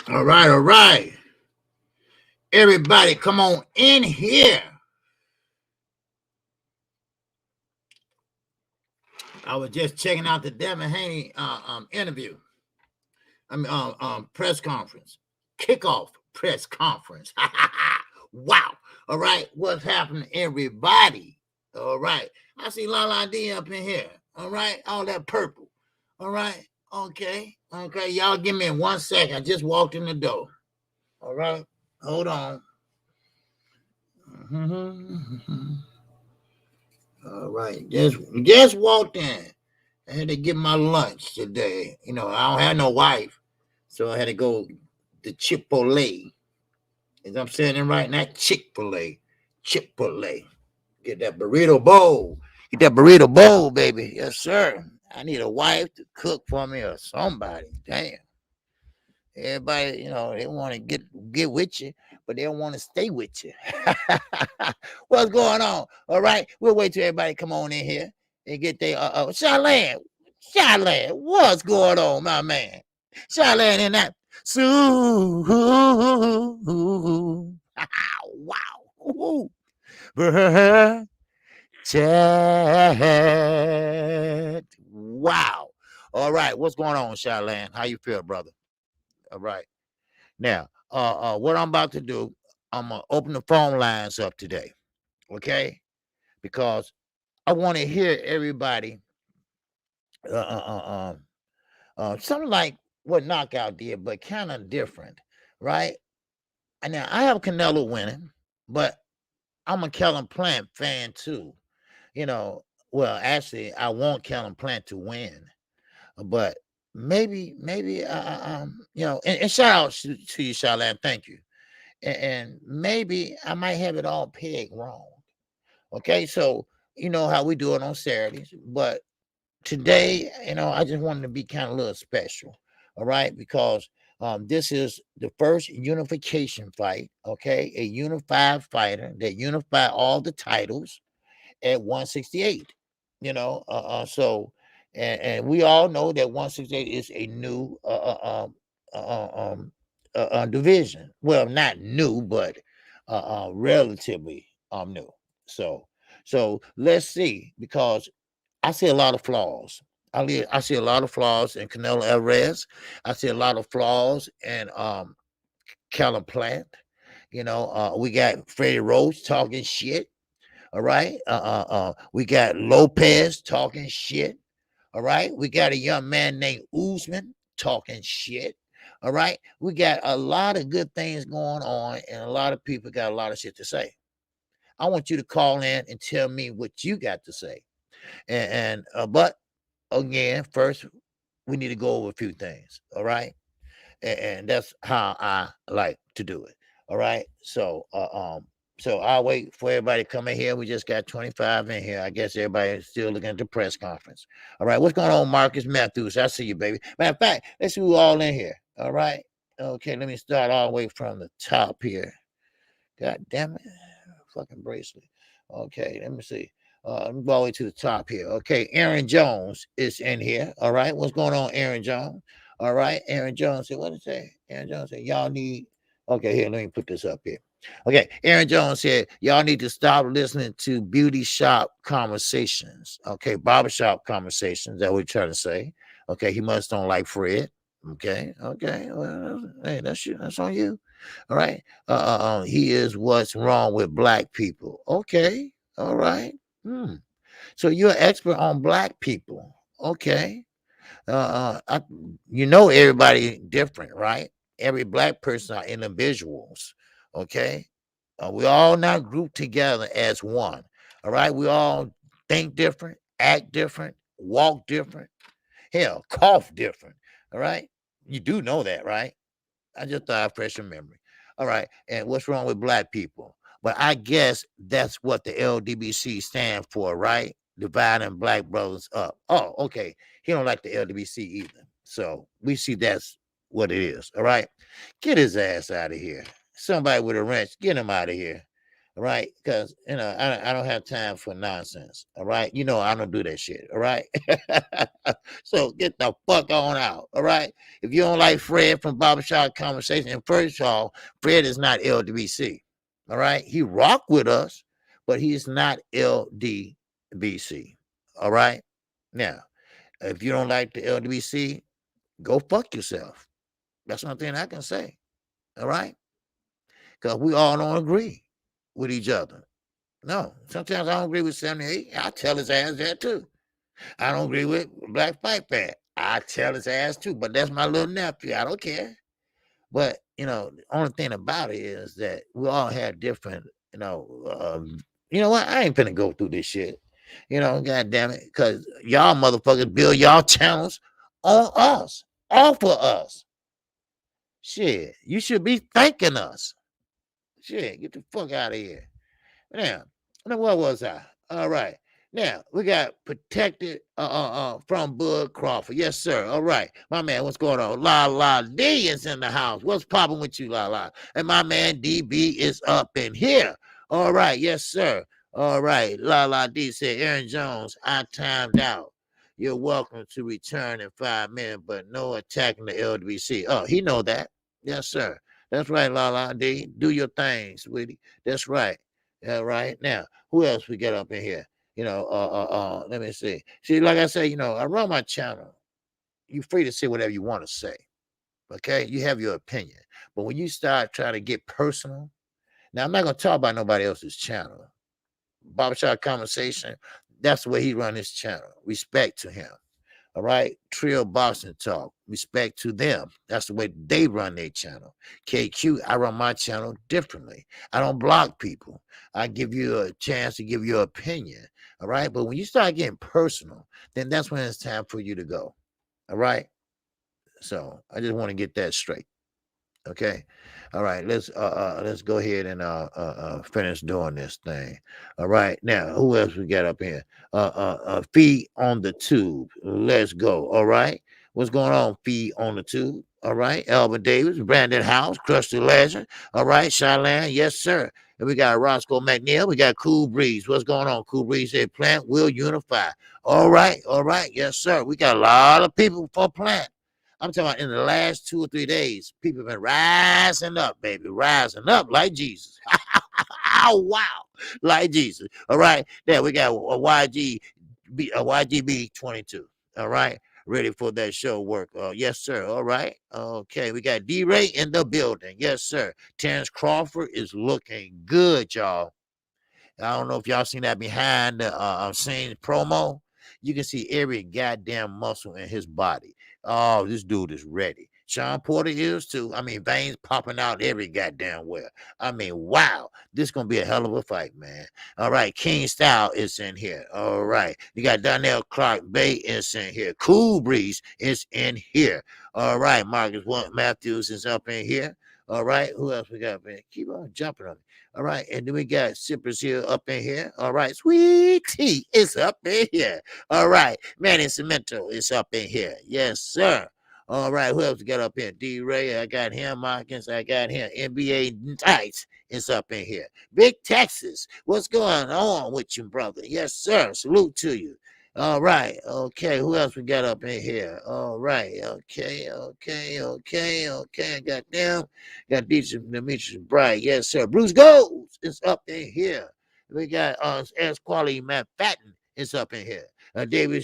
All right, all right. Everybody, come on in here. I was just checking out the Devin Haney interview. Press conference, kickoff press conference. Wow. All right, what's happening, everybody? All right, I see La La D up in here. All right, all that purple. All right, okay, Y'all give me 1 second. I just walked in the door. All right, hold on. All right, just walked in. I had to get my lunch today. I don't have no wife, so I had to go to Chick-fil-A. As I'm saying right now, Chick-fil-A. Chick-fil-A. Get that burrito bowl. Get that burrito bowl, baby. Yes, sir. I need a wife to cook for me or somebody. Damn. Everybody, they want to get with you, but they don't want to stay with you. What's going on? All right. We'll wait till everybody come on in here and get their Charlene. What's going on, my man? Charlene in that. Wow. Chat. Wow. All right. What's going on, Charlene? How you feel, brother? All right. Now, what I'm about to do, I'm gonna open the phone lines up today, okay? Because I want to hear everybody, something like what Knockout did, but kind of different, right? And now I have Canelo winning, but I'm a Kellen Plant fan too. Well, actually, I want Kellen Plant to win, but maybe, and shout out to you, Charlotte. Thank you. And maybe I might have it all pegged wrong. Okay, so you know how we do it on Saturdays, but today, I just wanted to be kind of a little special. All right, because this is the first unification fight. Okay, a unified fighter that unify all the titles at 168. So and we all know that 168 is a new division. Well, not new, but relatively new. So let's see, because I see a lot of flaws. I see a lot of flaws in Canelo Alvarez. I see a lot of flaws in Callum Plant. We got Freddie Roach talking shit. All right. We got Lopez talking shit. All right. We got a young man named Usman talking shit. All right. We got a lot of good things going on, and a lot of people got a lot of shit to say. I want you to call in and tell me what you got to say. But again, first we need to go over a few things. All right. And that's how I like to do it. All right. So I'll wait for everybody to come in here. We just got 25 in here. I guess everybody's still looking at the press conference. All right. What's going on, Marcus Matthews? I see you, baby. Matter of fact, let's see who all in here. All right. Okay, let me start all the way from the top here. God damn it. Fucking bracelet. Okay, let me see. Let me go all the way to the top here. Okay, Aaron Jones is in here. All right. What's going on, Aaron Jones? All right. Aaron Jones said, what did it say? Aaron Jones said, y'all need. Okay, here, let me put this up here. Okay, Aaron Jones said, y'all need to stop listening to beauty shop conversations. Okay, barbershop conversations, that we're trying to say. Okay, he must don't like Fred. Okay, well, hey, that's on you. All right. He is what's wrong with black people. Okay, all right. So you're an expert on black people. Okay. Everybody different, right? Every black person are individuals. Okay. We all not grouped together as one. All right. We all think different, act different, walk different, hell, cough different. All right. You do know that, right? I just thought I'd fresh your memory. All right. And what's wrong with black people? But I guess that's what the LDBC stand for, right? Dividing black brothers up. Oh, okay. He don't like the LDBC either. So we see that's what it is. All right. Get his ass out of here. Somebody with a wrench, get him out of here. All right. Because, I don't have time for nonsense. All right. I don't do that shit. All right. So get the fuck on out. All right. If you don't like Fred from Barbershop Conversation, and first of all, Fred is not LDBC. All right. He rock with us, but he's not LDBC. All right. Now, if you don't like the LDBC, go fuck yourself. That's one thing I can say. All right. Because we all don't agree with each other. No, sometimes I don't agree with 78. I tell his ass that too. I don't agree with Black Fight Fan. I tell his ass too, but that's my little nephew. I don't care. But the only thing about it is that we all have different, you know what? I ain't finna go through this shit. God damn it. Because y'all motherfuckers build y'all channels on us, off of us. Shit. You should be thanking us. Shit, get the fuck out of here. Now, what was I? All right. Now we got protected from Bud Crawford. Yes, sir. All right. My man, what's going on? La La D is in the house. What's popping with you, La La? And my man DB is up in here. All right, yes, sir. All right. La La D said, Aaron Jones, I timed out. You're welcome to return in 5 minutes, but no attacking the LWC. Oh, he know that. Yes, sir. That's right, La La D. Do your thing, sweetie. That's right. Yeah, right. Now, who else we get up in here? Let me see. See, like I say, I run my channel. You're free to say whatever you want to say. Okay? You have your opinion. But when you start trying to get personal, now I'm not gonna talk about nobody else's channel. Barbershop Conversation, that's the way he run his channel. Respect to him. All right. Trill Boxing Talk. Respect to them. That's the way they run their channel. KQ, I run my channel differently. I don't block people. I give you a chance to give your opinion. All right. But when you start getting personal, then that's when it's time for you to go. All right. So I just want to get that straight. Okay. All right. Let's go ahead and finish doing this thing. All right. Now, who else we got up here? Feed on the tube. Let's go. All right. What's going on? Feed on the tube. All right. Albert Davis, Brandon House, Crusty Legend. All right. Shylan. Yes, sir. And we got Roscoe McNeil. We got Cool Breeze. What's going on? Cool Breeze said Plant will unify. All right. All right. Yes, sir. We got a lot of people for Plant. I'm talking about in the last 2 or 3 days, people have been rising up, baby, rising up like Jesus. Oh, wow, like Jesus. All right, there we got a YGB 22. All right, ready for that show work. Yes, sir. All right. Okay, we got D-Ray in the building. Yes, sir. Terrence Crawford is looking good, y'all. I don't know if y'all seen that behind the scenes promo. You can see every goddamn muscle in his body. Oh, this dude is ready. Sean Porter is too. I mean, veins popping out every goddamn where. I mean, wow. This is going to be a hell of a fight, man. All right. King Style is in here. All right. You got Donnell Clark Bay is in here. Cool Breeze is in here. All right. Marcus Matthews is up in here. All right. Who else we got up in here? Keep on jumping on me. All right. And then we got Sippers here up in here. All right. Sweet Tea is up in here. All right. Manny Cemento is up in here. Yes, sir. All right. Who else we got up here? D-Ray. I got him. Markins. I got him. NBA Tights is up in here. Big Texas. What's going on with you, brother? Yes, sir. Salute to you. All right. Okay. Who else we got up in here? All right. Okay. Got them. Got Demetrius Bright. Yes, sir. Bruce Golds is up in here. We got S Quality Matt Fatten is up in here. David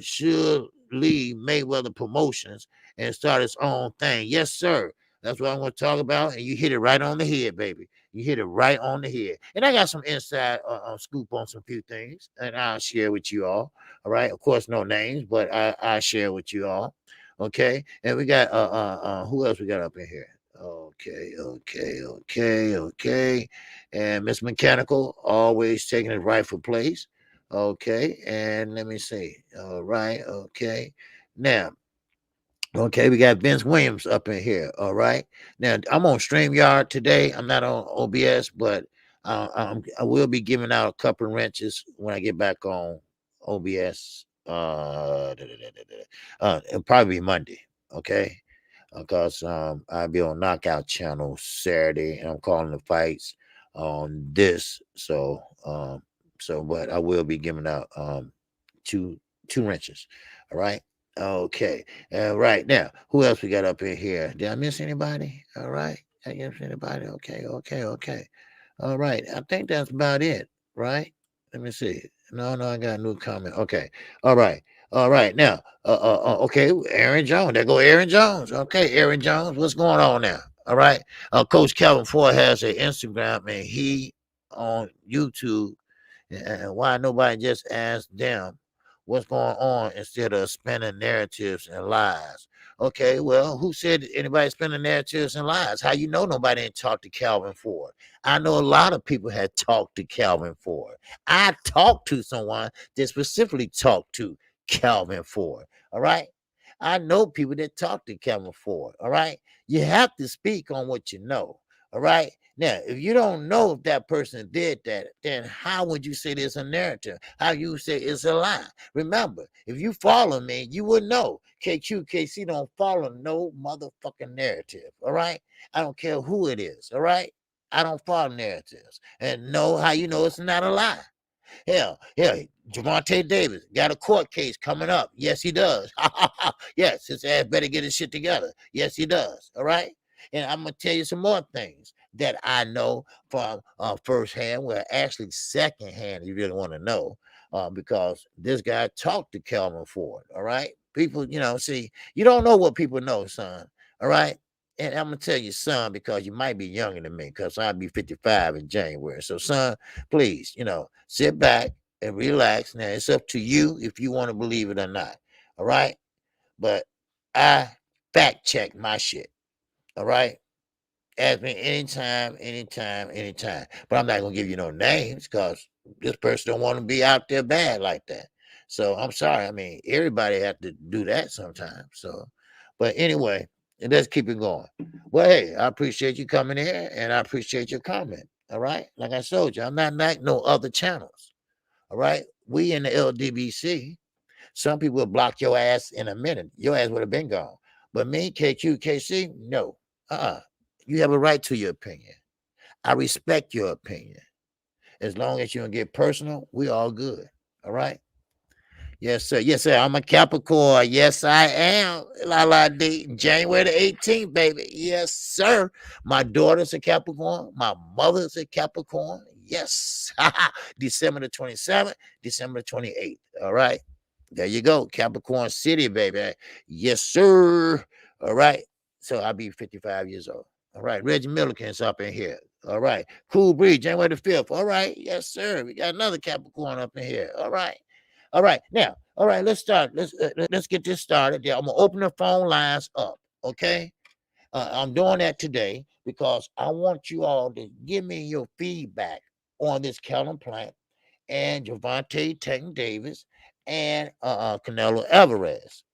should leave Mayweather Promotions and start his own thing. Yes, sir. That's what I'm going to talk about. And you hit it right on the head, baby. You hit it right on the head. And I got some inside scoop on some few things, and I'll share with you all. All right. Of course, no names, but I share with you all. Okay. And we got who else we got up in here? Okay. And Miss Mechanical always taking his rightful place. Okay. And let me see. All right. Okay. Now, okay, we got Vince Williams up in here. All right. Now I'm on StreamYard today. I'm not on OBS, but I will be giving out a couple of wrenches when I get back on OBS. It'll probably be Monday. Okay. Because I'll be on Knockout Channel Saturday, and I'm calling the fights on this. So but I will be giving out two wrenches. All right. Okay. Right now, who else we got up in here? Did I miss anybody? All right. Did I miss anybody? Okay. Okay. Okay. All right. I think that's about it. Right. Let me see. No, no, I got a new comment. Okay. All right. All right. Now, okay. Aaron Jones. There go Aaron Jones. Okay. Aaron Jones. What's going on now? All right. Coach Calvin Ford has an Instagram and he on YouTube. And why nobody just asked them what's going on instead of spinning narratives and lies? Okay, well, who said anybody spinning narratives and lies? How you know nobody didn't talk to Calvin Ford? I know a lot of people had talked to Calvin Ford. I talked to someone that specifically talked to Calvin Ford. All right. I know people that talk to Calvin Ford. All right. You have to speak on what you know. All right. Now, if you don't know if that person did that, then how would you say there's a narrative? How you say it's a lie? Remember, if you follow me, you would know. KQKC don't follow no motherfucking narrative. All right. I don't care who it is. All right. I don't follow narratives. And know how you know it's not a lie. Hell, Javante Davis got a court case coming up. Yes, he does. Yes, his ass better get his shit together. Yes, he does. All right. And I'm gonna tell you some more things that I know from firsthand, well, actually secondhand, if you really want to know, because this guy talked to Calvin Ford. All right, people, see, you don't know what people know, son. All right. And I'm gonna tell you, son, because you might be younger than me, because I'll be 55 in January. So, son, please, sit back and relax. Now it's up to you if you want to believe it or not. All right. But I fact check my shit. All right. Ask me anytime, anytime, anytime. But I'm not gonna give you no names because this person don't want to be out there bad like that. So I'm sorry. I mean, everybody have to do that sometimes. So, but anyway, and let's keep it going. Well, hey, I appreciate you coming here and I appreciate your comment. All right. Like I told you, I'm not like no other channels. All right. We in the LDBC, some people will block your ass in a minute. Your ass would have been gone. But me, KQKC, no. Uh-uh. You have a right to your opinion. I respect your opinion. As long as you don't get personal, we all good. All right. Yes, sir. Yes, sir. I'm a Capricorn. Yes, I am. La la D. January the 18th, baby. Yes, sir. My daughter's a Capricorn. My mother's a Capricorn. Yes. December the 27th, December the 28th. All right. There you go. Capricorn City, baby. Yes, sir. All right. So I'll be 55 years old. All right. Reggie Milliken's up in here. All right. Cool Breeze, January the 5th. All right. Yes, sir. We got another Capricorn up in here. All right. All right, now, all right, let's start. Let's get this started. Yeah, I'm gonna open the phone lines up. Okay, I'm doing that today because I want you all to give me your feedback on this Kellen Plant and Javante Tank Davis and Canelo Alvarez.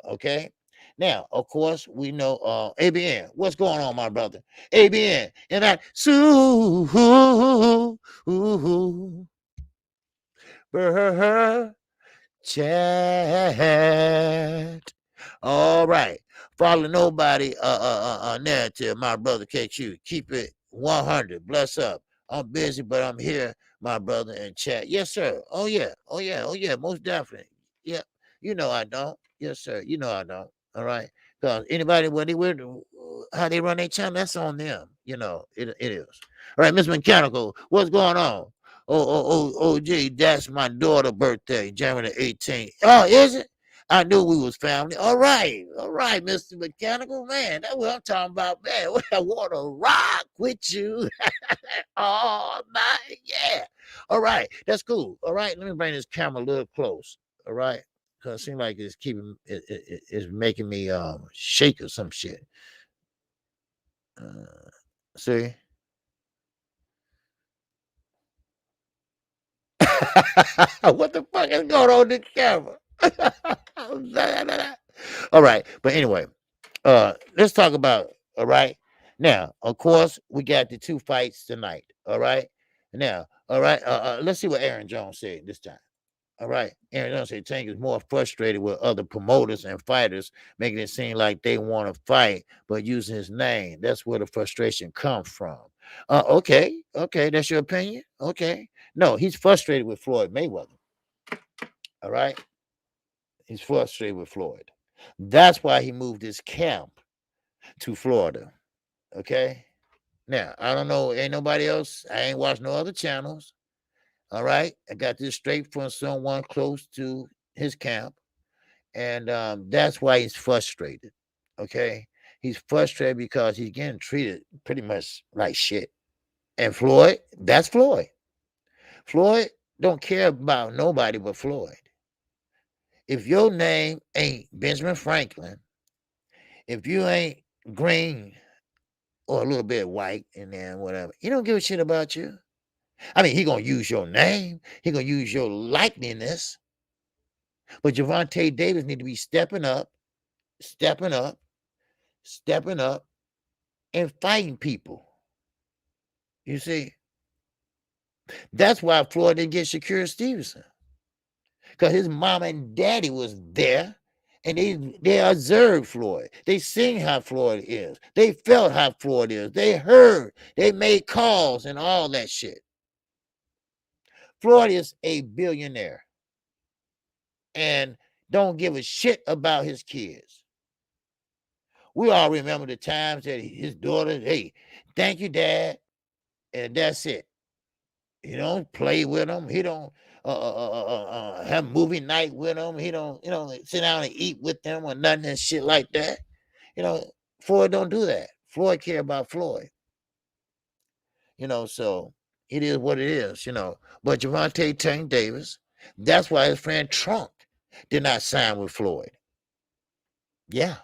Okay. Now, of course, we know ABN. What's going on, my brother? ABN and that chat. All right. Follow nobody narrative, my brother KQ. Keep it 100. Bless up. I'm busy, but I'm here, my brother, in chat. Yes, sir. Oh yeah. Oh yeah. Oh yeah. Most definitely. Yeah. You know I don't. Yes, sir. You know I don't. All right. Because anybody when they how they run their channel, that's on them. It is. All right, Miss Mechanical, what's going on? Oh, gee, that's my daughter's birthday, January the 18th. Oh, is it? I knew we was family. All right, Mr. Mechanical, man. That's what I'm talking about, man. I want to rock with you all night. Yeah. All right, that's cool. All right, let me bring this camera a little close. All right, because it seems like it's making me shake or some shit. See. What the fuck is going on in the camera? All right, but anyway, let's talk about. All right, now of course we got the two fights tonight. All right, now all right, let's see what Aaron Jones said this time. All right, Aaron Jones said Tank is more frustrated with other promoters and fighters, making it seem like they want to fight but using his name. That's where the frustration comes from. Okay, that's your opinion. Okay, no, he's frustrated with Floyd Mayweather. All right. He's frustrated with Floyd. That's why he moved his camp to Florida. Okay. Now, I don't know. Ain't nobody else. I ain't watched no other channels. All right. I got this straight from someone close to his camp. And that's why he's frustrated. Okay. He's frustrated because he's getting treated pretty much like shit. And Floyd, that's Floyd. Floyd don't care about nobody but Floyd. If your name ain't Benjamin Franklin, if you ain't green or a little bit white and then whatever, he don't give a shit about you. I mean, he gonna use your name, he gonna use your likeness, but Gervonta Davis need to be stepping up, stepping up, stepping up, and fighting people. You see, that's why Floyd didn't get Shakur Stevenson, because his mom and daddy was there. And they observed Floyd. They seen how Floyd is. They felt how Floyd is. They heard. They made calls and all that shit. Floyd is a billionaire and don't give a shit about his kids. We all remember the times that his daughter, hey, thank you, Dad, and that's it. He don't play with them. He don't have movie night with them. He don't, sit down and eat with them or nothing and shit like that. Floyd don't do that. Floyd care about Floyd. So it is what it is, But Gervonta Tank Davis, that's why his friend Trump did not sign with Floyd. Yeah.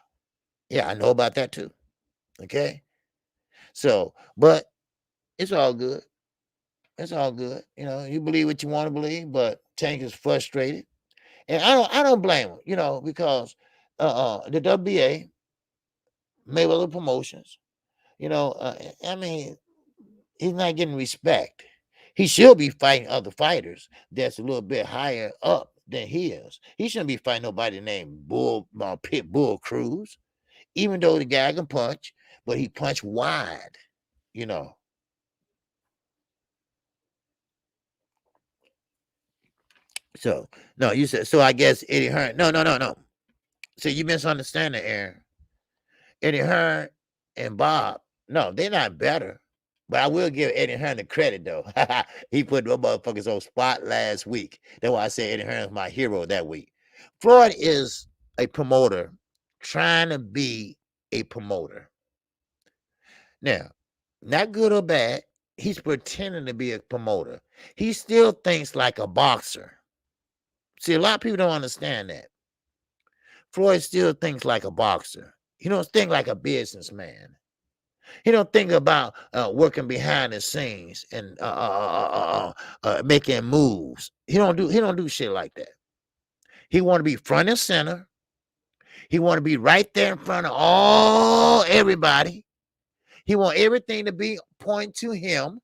Yeah, I know about that too. Okay. So, but it's all good. It's all good. You believe what you want to believe, but Tank is frustrated. And I don't blame him, because the WBA, Mayweather Promotions, I mean, he's not getting respect. He should be fighting other fighters that's a little bit higher up than he is. He shouldn't be fighting nobody named Pitbull Cruz, even though the guy can punch, but he punched wide, So, no, you said, so I guess Eddie Hearn. No. So you misunderstanding, Aaron. Eddie Hearn and Bob, no, they're not better. But I will give Eddie Hearn the credit, though. He put the motherfuckers on spot last week. That's why I say Eddie Hearn is my hero that week. Floyd is a promoter trying to be a promoter. Now, not good or bad, he's pretending to be a promoter. He still thinks like a boxer. See, a lot of people don't understand that. Floyd still thinks like a boxer. He don't think like a businessman. He don't think about working behind the scenes and making moves. He don't do shit like that. He want to be front and center. He want to be right there in front of everybody. He want everything to be pointing to him.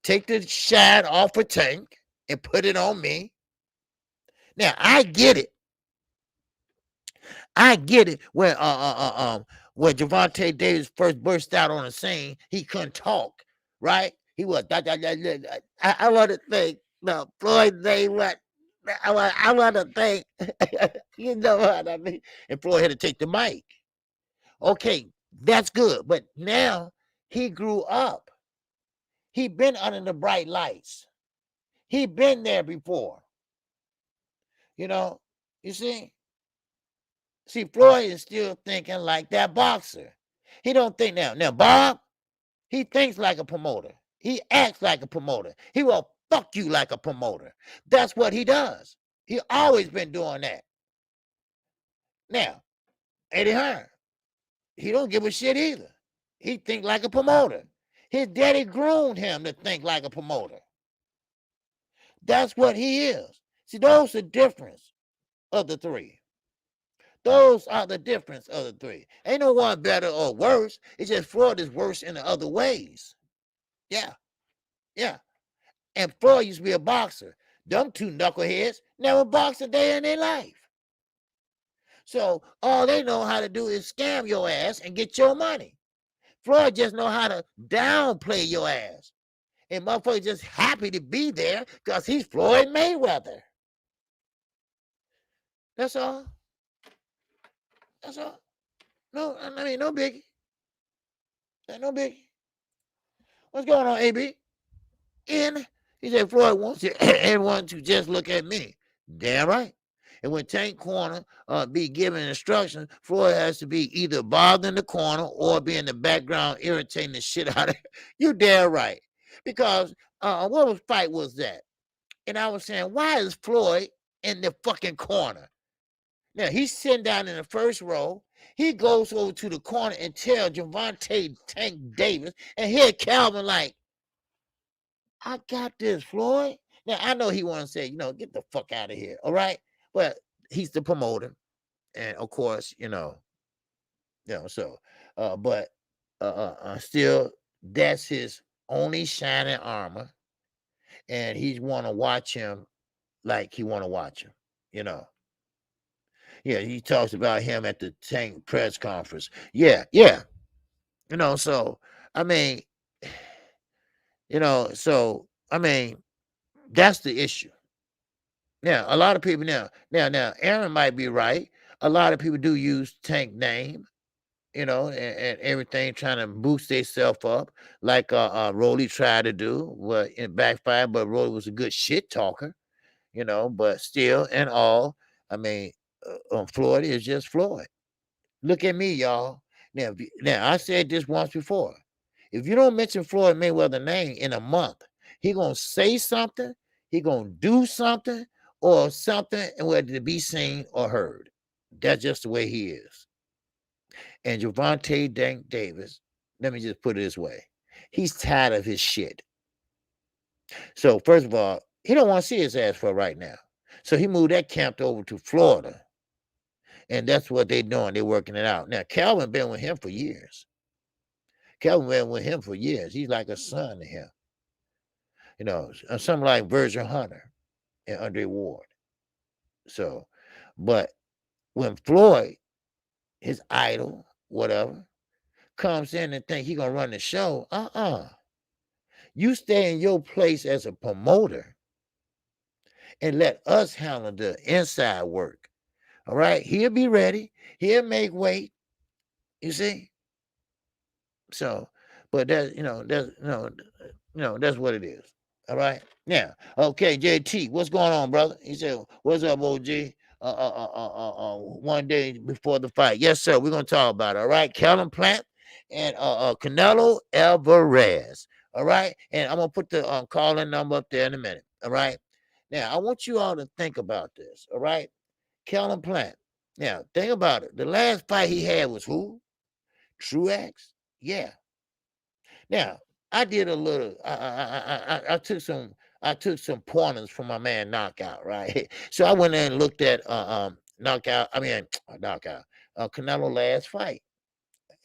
Take the shine off a Tank and put it on me. Now I get it. When Gervonta Davis first burst out on the scene, he couldn't talk, right? He was I want to think. No, Floyd say what? I want to think. You know what I mean? And Floyd had to take the mic. Okay, that's good. But now he grew up. He been under the bright lights. He been there before. You see? See, Floyd is still thinking like that boxer. He don't think now. Now, Bob, he thinks like a promoter. He acts like a promoter. He will fuck you like a promoter. That's what he does. He always been doing that. Now, Eddie Hearn, he don't give a shit either. He think like a promoter. His daddy groomed him to think like a promoter. That's what he is. See, those are the difference of the three. Those are the difference of the three. Ain't no one better or worse. It's just Floyd is worse in the other ways. Yeah. And Floyd used to be a boxer. Them two knuckleheads never boxed a day in their life. So all they know how to do is scam your ass and get your money. Floyd just know how to downplay your ass. And motherfuckers just happy to be there because he's Floyd Mayweather. That's all. That's all. No, I mean, no biggie. No biggie. What's going on, AB? And he said, Floyd wants everyone to just look at me. Damn right. And when Tank Corner be giving instructions, Floyd has to be either bothering the corner or be in the background irritating the shit out of him. You damn right. Because fight was that? And I was saying, why is Floyd in the fucking corner? Now, he's sitting down in the first row. He goes over to the corner and tells Javante Tank Davis, and here Calvin like, I got this, Floyd. Now, I know he want to say, get the fuck out of here, all right? But he's the promoter. And, of course, so, but still, that's his only shining armor. And he want to watch him like he want to watch him, Yeah, he talks about him at the Tank press conference. Yeah. So, I mean, that's the issue. Now, a lot of people now, Aaron might be right. A lot of people do use Tank name, and everything trying to boost themselves up, like Rolly tried to do, but it backfired. But Rolly was a good shit talker, but still and all, I mean, Floyd is just Floyd. Look at me, y'all. Now, I said this once before. If you don't mention Floyd Mayweather's name in a month, he gonna say something, he gonna do something, or something, and whether to be seen or heard. That's just the way he is. And Javante Dank Davis, let me just put it this way: he's tired of his shit. So first of all, he don't want to see his ass for right now. So he moved that camp over to Florida. And that's what they're doing. They're working it out. Now, Calvin been with him for years. He's like a son to him. Something like Virgil Hunter and Andre Ward. So, but when Floyd, his idol, whatever, comes in and think he gonna run the show, you stay in your place as a promoter and let us handle the inside work. All right, he'll be ready. He'll make weight. You see. So, but that's that's what it is. All right. Now, okay, JT, what's going on, brother? He said, "What's up, OG? One day before the fight, yes, sir. We're gonna talk about it. All right, Kellen Plant and Canelo Alvarez. All right, and I'm gonna put the calling number up there in a minute. All right. Now, I want you all to think about this. All right, Kellen Plant. Now, think about it. The last fight he had was who? Truex. Yeah. Now, I did a little. I took some pointers from my man Knockout, right? So I went in and looked at Knockout. I mean, Knockout. Canelo last fight,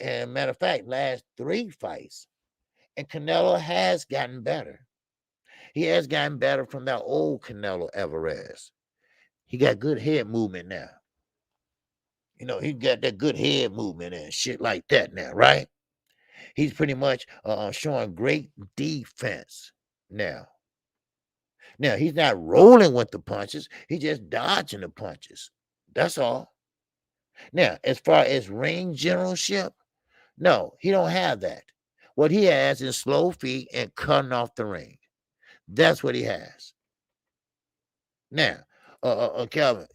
and matter of fact, last 3 fights, and Canelo has gotten better. He has gotten better from that old Canelo Alvarez. He got good head movement now. He got that good head movement and shit like that now, right? He's pretty much showing great defense now. Now, he's not rolling with the punches. He's just dodging the punches. That's all. Now, as far as ring generalship, no, he don't have that. What he has is slow feet and cutting off the ring. That's what he has. Now, Calvin,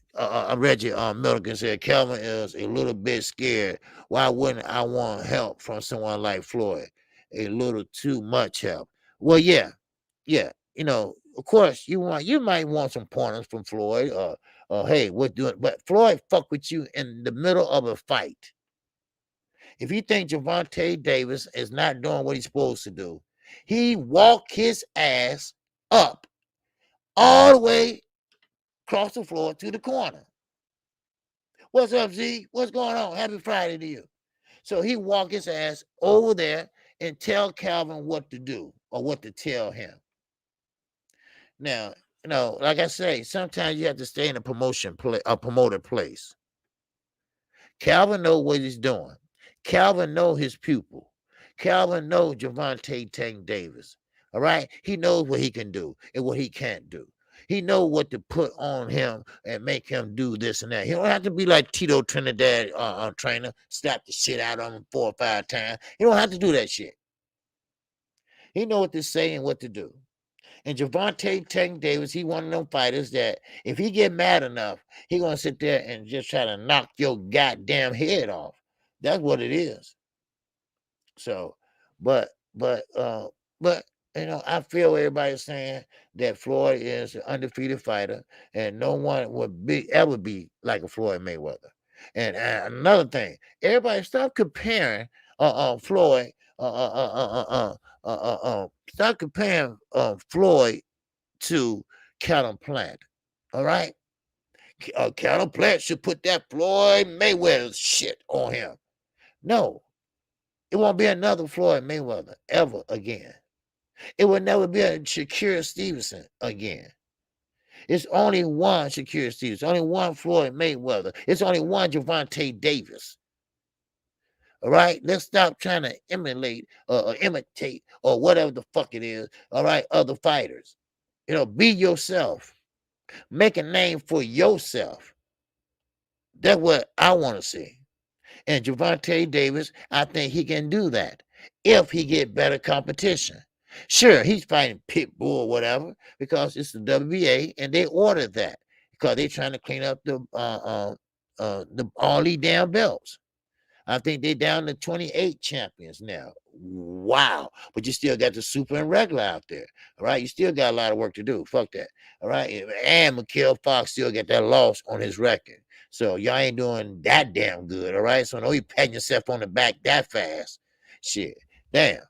Reggie Milligan said Calvin is a little bit scared. Why wouldn't I want help from someone like Floyd? A little too much help. Well, yeah. Of course, you might want some pointers from Floyd. Hey, what doing? But Floyd fuck with you in the middle of a fight. If you think Javante Davis is not doing what he's supposed to do, he walk his ass up all the way across the floor to the corner. What's up, Z? What's going on? Happy Friday to you. So he walk his ass over there and tell Calvin what to do or what to tell him. Now, like I say, sometimes you have to stay in a promoter place. Calvin know what he's doing. Calvin know his pupil. Calvin know Javante Tank Davis. All right? He knows what he can do and what he can't do. He know what to put on him and make him do this and that. He don't have to be like Tito Trinidad trainer, slap the shit out of him 4 or 5 times. He don't have to do that shit. He know what to say and what to do. And Gervonta Tank Davis, he one of them fighters that if he get mad enough, he gonna sit there and just try to knock your goddamn head off. That's what it is. So, but you know, I feel everybody's saying that Floyd is an undefeated fighter, and no one would ever be like a Floyd Mayweather. And another thing, everybody stop comparing Floyd stop comparing Floyd to Callum Plant. All right, Callum Plant should put that Floyd Mayweather shit on him. No, it won't be another Floyd Mayweather ever again. It will never be a Shakur Stevenson again. It's only one Shakur Stevenson, only one Floyd Mayweather. It's only one Gervonta Davis. All right, let's stop trying to emulate or imitate or whatever the fuck it is. All right, other fighters. You know, be yourself. Make a name for yourself. That's what I want to see. And Gervonta Davis, I think he can do that if he get better competition. Sure, he's fighting Pitbull or whatever because it's the WBA and they ordered that because they're trying to clean up the all these damn belts. I think they're down to 28 champions now. Wow. But you still got the super and regular out there. All right. You still got a lot of work to do. Fuck that. All right. And Mikhail Fox still got that loss on his record. So y'all ain't doing that damn good. All right. So don't you patting yourself on the back that fast. Shit. Damn.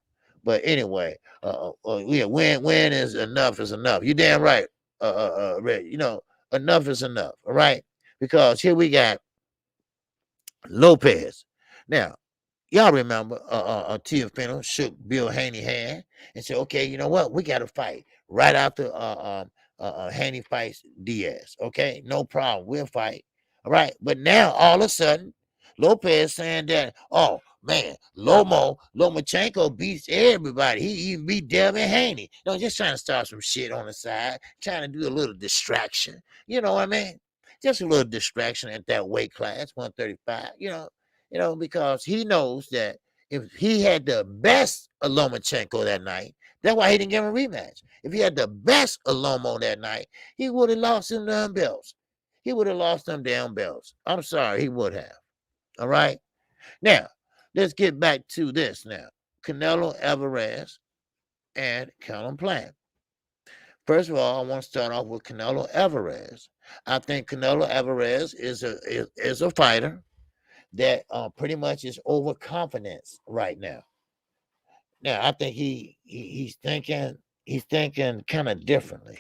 But anyway, yeah, when is enough is enough. You damn right. Red. You know, enough is enough. All right. Because here we got Lopez. Now, y'all remember Teofimo shook Bill Haney hand and said, okay, you know what? We got to fight right after Haney fights Diaz. Okay, no problem. We'll fight. All right. But now, all of a sudden, Lopez saying that, oh, man, Lomachenko beats everybody. He even beat Devin Haney. You know, just trying to start some shit on the side, trying to do a little distraction. You know what I mean? Just a little distraction at that weight class, 135, because he knows that if he had the best of Lomachenko that night, that's why he didn't give him a rematch. If he had the best of Lomo that night, he would have lost them damn belts. He would have lost them damn belts. I'm sorry, he would have. All right? Now, let's get back to this now. Canelo Alvarez and Callum Plant. First of all, I want to start off with Canelo Alvarez. I think Canelo Alvarez is a fighter that pretty much is overconfidence right now. Now, I think he's thinking kind of differently.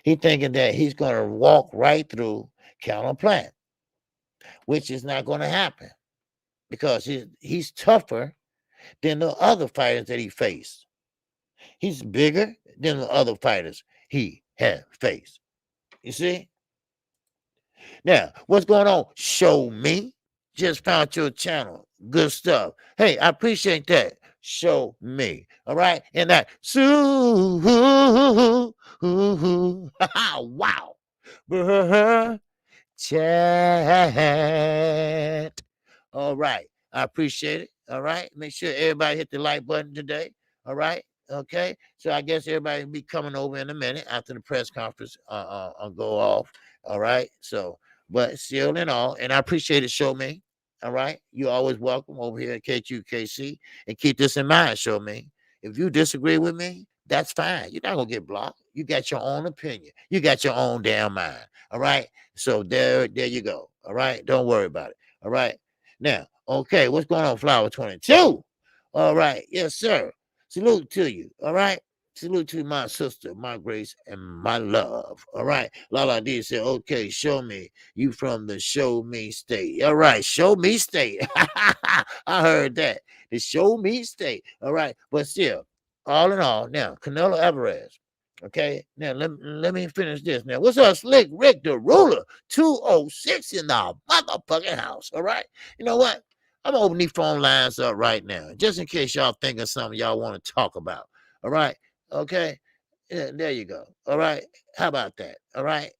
He's thinking that he's going to walk right through Callum Plant, which is not going to happen because he's tougher than the other fighters that he faced. He's bigger than the other fighters he had faced. You see? Now, what's going on? Show me. Just found your channel. Good stuff. Hey, I appreciate that. Show me. All right? And that wow. Chat. All right. I appreciate it. All right. Make sure everybody hit the like button today. All right. Okay. So I guess everybody will be coming over in a minute after the press conference go off. All right. So, but still in all, and I appreciate it, Show Me. All right. You're always welcome over here at KQKC. And keep this in mind, Show Me. If you disagree with me, that's fine. You're not going to get blocked. You got your own opinion. You got your own damn mind. All right. So there you go. All right. Don't worry about it. All right. Now, okay. What's going on, Flower 22? All right. Yes, sir. Salute to you. All right. Salute to my sister, my grace, and my love. All right. Lala D said, okay, show me. You from the Show Me State. All right. Show Me State. I heard that. The Show Me State. All right. But still, all in all, now, Canelo Alvarez. Okay. Now, let me finish this. Now, what's up, Slick Rick the Ruler? 206 in the motherfucking house. All right. You know what? I'm gonna open these phone lines up right now, just in case y'all think of something y'all want to talk about. All right. Okay. Yeah, there you go. All right. How about that? All right.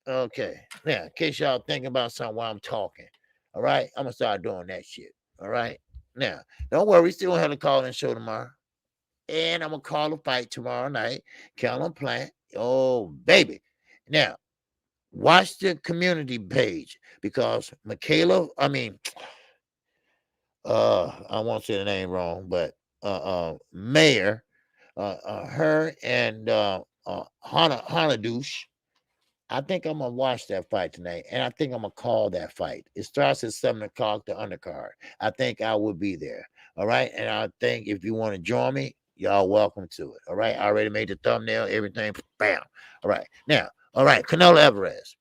Okay. Now, in case y'all thinking about something while I'm talking, all right, I'm gonna start doing that shit. All right. Now, don't worry, we still gonna have a call in show tomorrow. And I'm gonna call a fight tomorrow night. Callum Plant. Oh, baby. Now, watch the community page because I won't say the name wrong, but Mayor, her and Hana Douche. I think I'm gonna watch that fight tonight, and I think I'm gonna call that fight. It starts at 7 o'clock, the undercard. I think I will be there. All right, and I think if you want to join me, y'all welcome to it. All right, I already made the thumbnail, everything. Bam. All right, now, all right, Canelo Alvarez.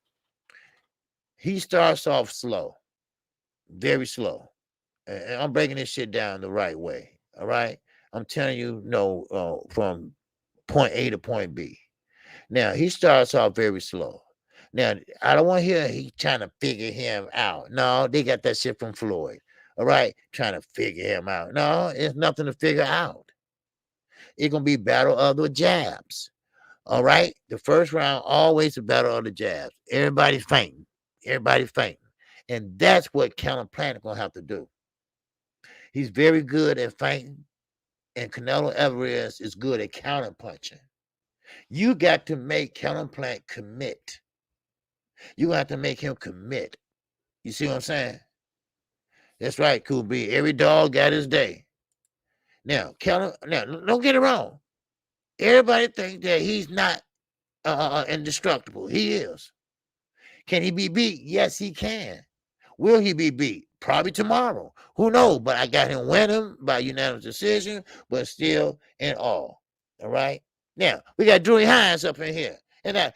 He starts off slow, very slow, and I'm breaking this shit down the right way. All right, I'm telling you, no, from point A to point B. Now he starts off very slow. Now I don't want to hear he trying to figure him out. No, they got that shit from Floyd. All right, trying to figure him out. No, it's nothing to figure out. It's gonna be battle of the jabs. All right, the first round always a battle of the jabs. Everybody's fainting. Everybody's fainting, and that's what Callum Plant gonna have to do. He's very good at fainting, and Canelo Alvarez is good at counter punching. You got to make Callum Plant commit. You have to make him commit. You see what I'm saying? That's right, Cool B. Every dog got his day. Now, don't get it wrong. Everybody thinks that he's not indestructible. He is. Can he be beat? Yes, he can. Will he be beat? Probably tomorrow. Who knows? But I got him winning by unanimous decision, but still in all. All right? Now, we got Drew Hines up in here. And that,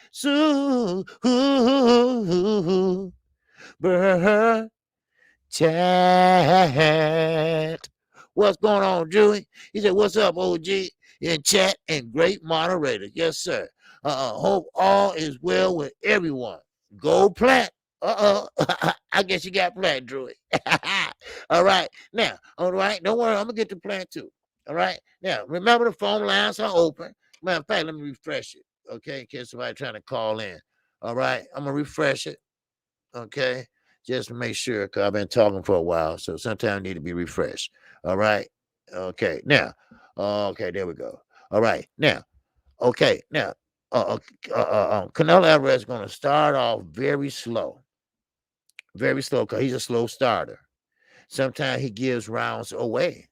chat. What's going on, Dewey? He said, "What's up, OG?" In chat and great moderator. Yes, sir. Hope all is well with everyone. Go Plant. I guess you got Plant, Drewy. All right. Now, all right. Don't worry. I'm going to get to Plant too. All right. Now, remember the phone lines are open. Matter of fact, let me refresh it. Okay. In case somebody trying to call in. All right. I'm going to refresh it. Okay, just to make sure, because I've been talking for a while, so sometimes I need to be refreshed. All right, okay, now, okay, there we go. All right, now, okay, now, Canelo Alvarez is going to start off very slow, because he's a slow starter. Sometimes he gives rounds away.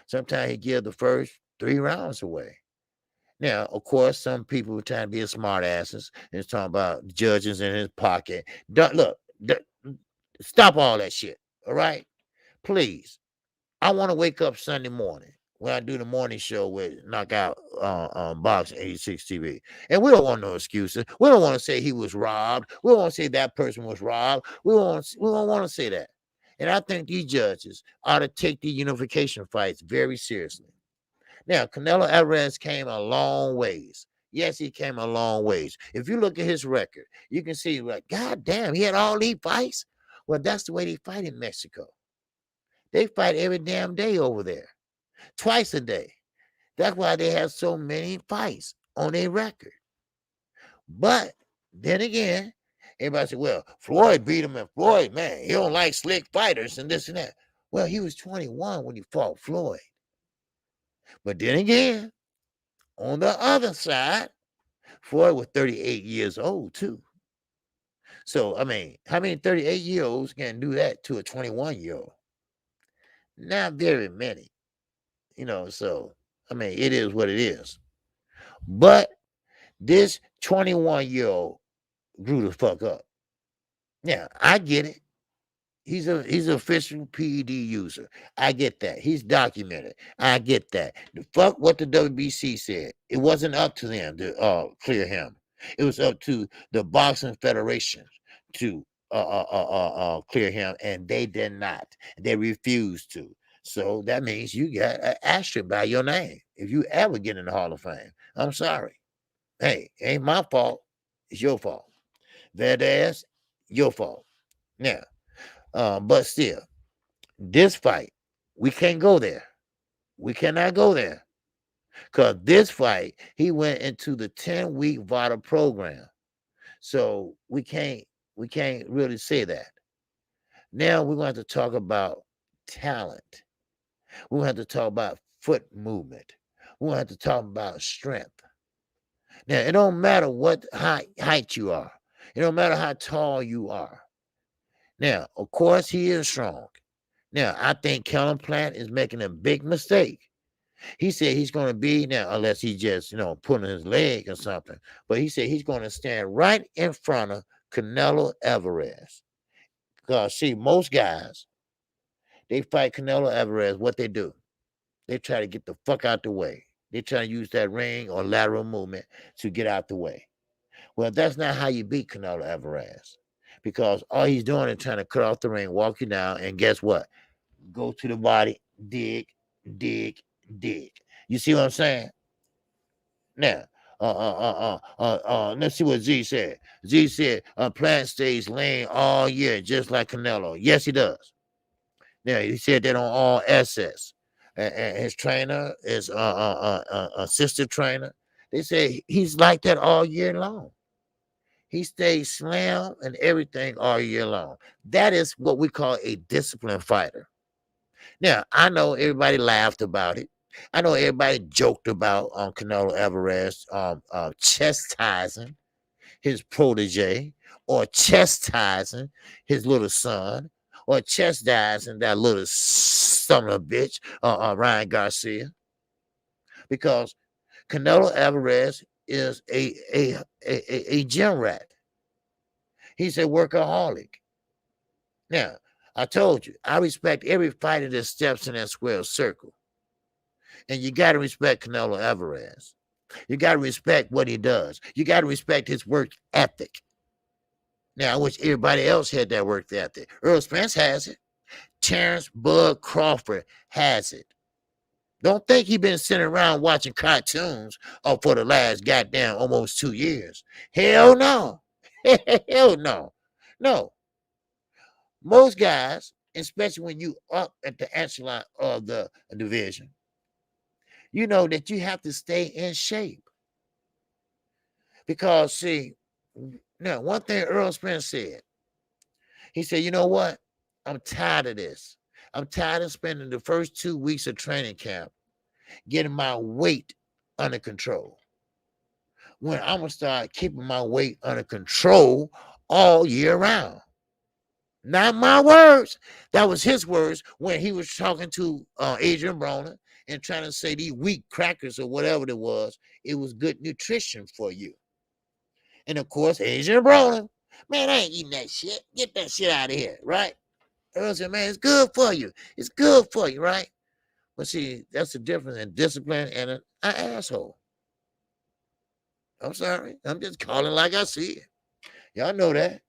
Sometimes he gives the first 3 rounds away. Now, of course, some people are trying to be a smart asses and talking about judges in his pocket. Look, stop all that shit. All right, please. I want to wake up Sunday morning when I do the morning show with Knockout Box 86 TV, and we don't want no excuses. We don't want to say he was robbed. We don't want to say that person was robbed. We don't want to say that. And I think these judges ought to take the unification fights very seriously. Now, Canelo Alvarez came a long ways. Yes, he came a long ways. If you look at his record, you can see, like, God damn, he had all these fights. Well, that's the way they fight in Mexico. They fight every damn day over there, twice a day. That's why they have so many fights on their record. But then again, everybody said, well, Floyd beat him, and Floyd, man, he don't like slick fighters and this and that. Well, he was 21 when he fought Floyd. But then again, on the other side, Floyd was 38 years old, too. So, I mean, how many 38-year-olds can do that to a 21-year-old? Not very many, so, I mean, it is what it is. But this 21-year-old grew the fuck up. Now, I get it. He's an official PED user. I get that. He's documented. I get that. The fuck what the WBC said. It wasn't up to them to clear him. It was up to the boxing federation to clear him, and they did not. They refused to. So that means you got an asterisk by your name if you ever get in the Hall of Fame. I'm sorry. Hey, ain't my fault. It's your fault. That ass, your fault. Now, but still, this fight, we can't go there. We cannot go there. Because this fight, he went into the 10-week VADA program. So we can't really say that. Now we're going to talk about talent. We're going to have to talk about foot movement. We're going to have to talk about strength. Now, it don't matter what height you are. It don't matter how tall you are. Now, of course, he is strong. Now, I think Kellen Plant is making a big mistake. He said he's going to be now, unless he just, pulling his leg or something. But he said he's going to stand right in front of Canelo Alvarez. Because, see, most guys, they fight Canelo Alvarez. What they do? They try to get the fuck out the way. They try to use that ring or lateral movement to get out the way. Well, that's not how you beat Canelo Alvarez. Because all he's doing is trying to cut off the ring, walk you down, and guess what? Go to the body, dig, dig, dig. You see what I'm saying? Now, let's see what Z said. Z said, Plant stays lane all year, just like Canelo. Yes, he does. Now, he said that on all assets. And his trainer, his assistant trainer, they say he's like that all year long. He stays slam and everything all year long. That is what we call a disciplined fighter. Now, I know everybody laughed about it. I know everybody joked about Canelo Alvarez chastising his protege or chastising his little son or chastising that little son of a bitch, Ryan Garcia, because Canelo Alvarez is a gym rat. He's a workaholic. Now, I told you, I respect every fighter that steps in that square circle. And you got to respect Canelo Alvarez. You got to respect what he does. You got to respect his work ethic. Now, I wish everybody else had that work ethic. Earl Spence has it. Terrence Bud Crawford has it. Don't think he been sitting around watching cartoons for the last goddamn almost 2 years. Hell no. Hell no. No. Most guys, especially when you up at the echelon of the division, you know that you have to stay in shape. Because, see, now, one thing Earl Spence said, he said, you know what? I'm tired of this. I'm tired of spending the first 2 weeks of training camp getting my weight under control, when I'm going to start keeping my weight under control all year round. Not my words. That was his words when he was talking to Adrian Broner and trying to say these wheat crackers or whatever it was good nutrition for you. And of course, Adrian Broner, man, I ain't eating that shit. Get that shit out of here, right? Earl said, man, it's good for you. It's good for you, right? But see, that's the difference in discipline and an asshole. I'm sorry. I'm just calling like I see it. Y'all know that.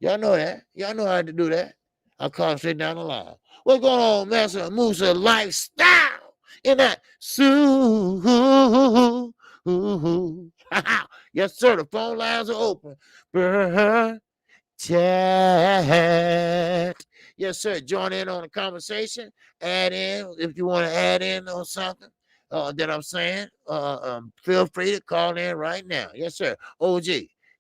Y'all know that. Y'all know how to do that. I'll call straight down the line. What's going on, Master Musa lifestyle in that yes, sir. The phone lines are open. Chat. Yes, sir. Join in on the conversation. Add in if you want to add in on something that I'm saying. Feel free to call in right now. Yes, sir. OG,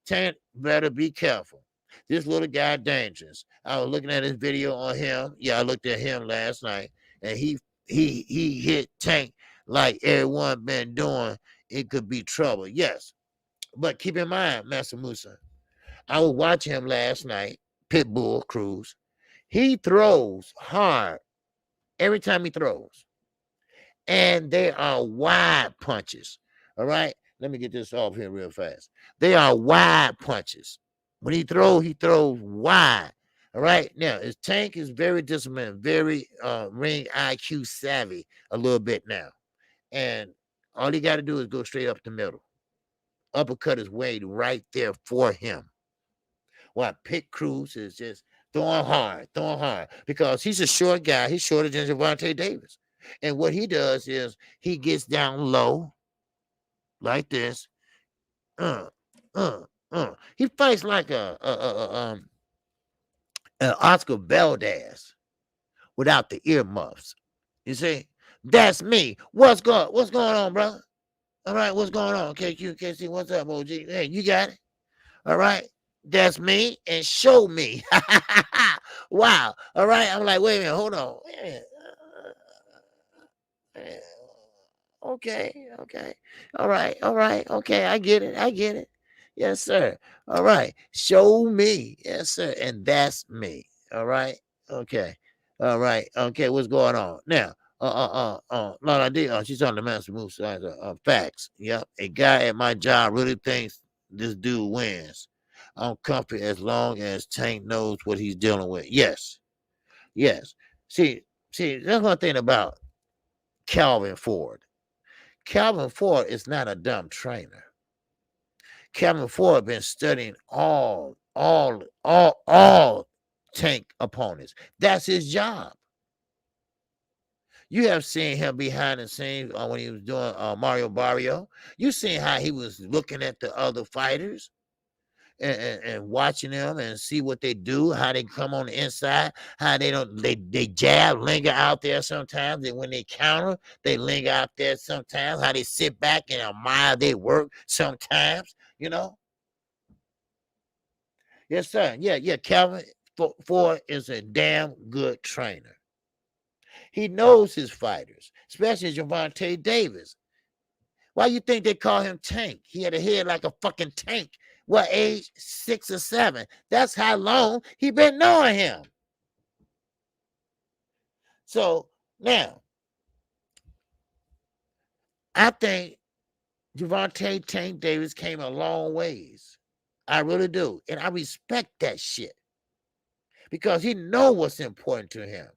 Tank, better be careful. This little guy dangerous. I was looking at his video on him. Yeah, I looked at him last night, and he hit Tank like everyone been doing. It could be trouble. Yes, but keep in mind, Master Musa, I was watching him last night, Pitbull Cruz. He throws hard every time he throws. And they are wide punches. All right? Let me get this off here real fast. They are wide punches. When he throws wide. All right? Now, his Tank is very disciplined, very ring IQ savvy a little bit now. And all he got to do is go straight up the middle. Uppercut is waiting right there for him. While Pit Cruz is just throwing hard, because he's a short guy. He's shorter than Gervonta Davis. And what he does is he gets down low like this. He fights like an Oscar Valdez without the earmuffs. You see? That's me. What's going on, brother? All right, what's going on? KQKC, what's up, OG? Hey, you got it. All right. That's me and show me. Wow. All right. I'm like, wait a minute, hold on. Wait a minute. Okay, okay. All right, all right. Okay, I get it. I get it. Yes, sir. All right. Show me. Yes, sir. And that's me. All right. Okay. All right. Okay, what's going on? Now, no, I did. She's on the master move side. Facts. Yep. A guy at my job really thinks this dude wins. I'm comfy as long as Tank knows what he's dealing with. Yes. Yes. See, that's one thing about Calvin Ford. Calvin Ford is not a dumb trainer. Calvin Ford been studying all Tank opponents. That's his job. You have seen him behind the scenes when he was doing Mario Barrio. You seen how he was looking at the other fighters and watching them and see what they do, how they come on the inside, how they jab, linger out there sometimes, and when they counter, they linger out there sometimes, how they sit back and admire their work sometimes, you know. Yes, sir. Yeah. Calvin Ford is a damn good trainer. He knows his fighters, especially Javante Davis. Why you think they call him Tank? He had a head like a fucking tank. What age? 6 or 7. That's how long he been knowing him. So now, I think Javante Tank Davis came a long ways. I really do. And I respect that shit. Because he knows what's important to him.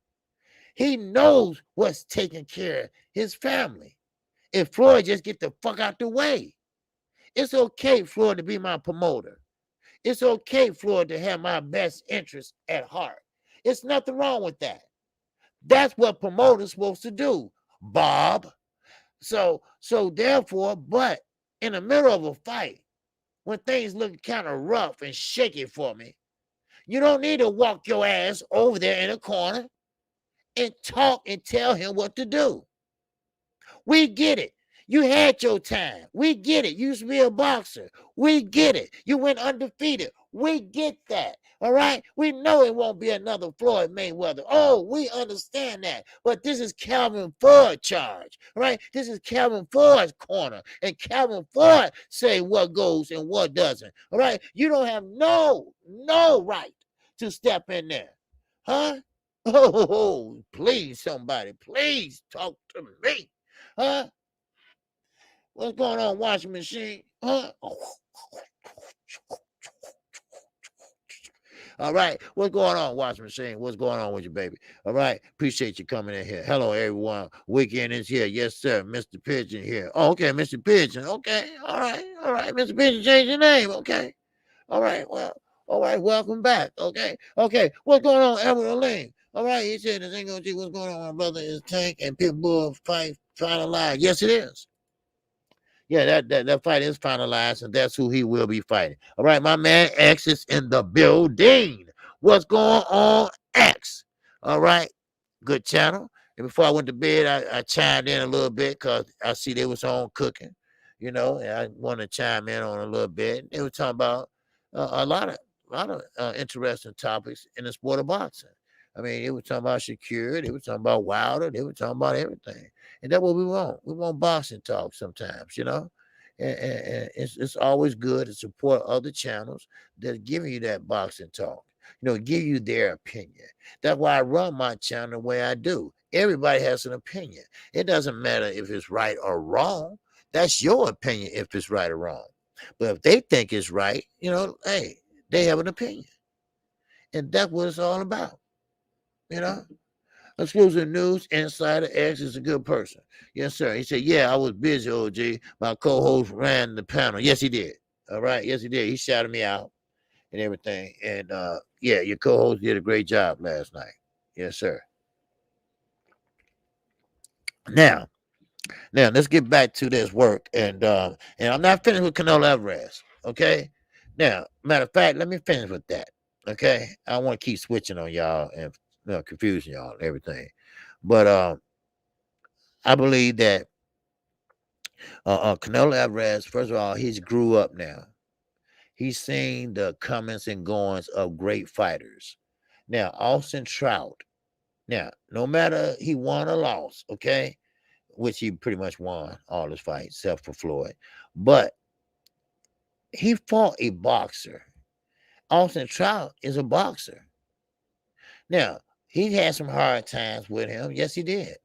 He knows what's taking care of his family. If Floyd just get the fuck out the way. It's okay, Floyd, to be my promoter. It's okay, Floyd, to have my best interest at heart. It's nothing wrong with that. That's what promoters supposed to do, Bob. So therefore, but in the middle of a fight, when things look kind of rough and shaky for me, you don't need to walk your ass over there in a corner and talk and tell him what to do. We get it. You had your time. We get it. You used to be a boxer. We get it. You went undefeated. We get that. All right. We know it won't be another Floyd Mayweather. Oh, we understand that. But this is Calvin Ford charge. Right? This is Calvin Ford's corner. And Calvin Ford say what goes and what doesn't. All right. You don't have no right to step in there. Huh? Oh, please, somebody. Please talk to me. Huh? What's going on, washing machine? Huh? All right. What's going on, washing machine? What's going on with you, baby? All right. Appreciate you coming in here. Hello, everyone. Weekend is here. Yes, sir. Mr. Pigeon here. Oh, okay, Mr. Pigeon. Okay. All right. All right. Mr. Pigeon, change your name. Okay. All right. Well, all right. Welcome back. Okay. Okay. What's going on, Edward Lane? All right. He said, this ain't gonna see what's going on. My brother is Tank and Pitbull fight finalized. Yes, it is. Yeah, that fight is finalized, and that's who he will be fighting. All right, my man X is in the building. What's going on, X? All right, good channel. And before I went to bed, I chimed in a little bit because I see they was on cooking, and I want to chime in on a little bit. They were talking about a lot of interesting topics in the sport of boxing. I mean, they were talking about Shakur, they were talking about Wilder, they were talking about everything. And that's what we want. We want boxing talk sometimes. And it's always good to support other channels that are giving you that boxing talk, give you their opinion. That's why I run my channel the way I do. Everybody has an opinion. It doesn't matter if it's right or wrong. That's your opinion if it's right or wrong. But if they think it's right, hey, they have an opinion. And that's what it's all about, you know. Exclusive news, Insider X is a good person. Yes, sir. He said, yeah, I was busy, OG. My co-host ran the panel. Yes, he did. All right. Yes, he did. He shouted me out and everything. And yeah, your co-host did a great job last night. Yes, sir. Now let's get back to this work. And I'm not finished with Canelo Alvarez. Okay. Now, matter of fact, let me finish with that. Okay. I want to keep switching on y'all and confusing y'all and everything. But I believe that Canelo Alvarez, first of all, he's grew up now. He's seen the comings and goings of great fighters. Now, Austin Trout. Now, no matter he won or lost, okay, which he pretty much won all his fights, except for Floyd, but he fought a boxer. Austin Trout is a boxer. Now, he had some hard times with him. Yes, he did.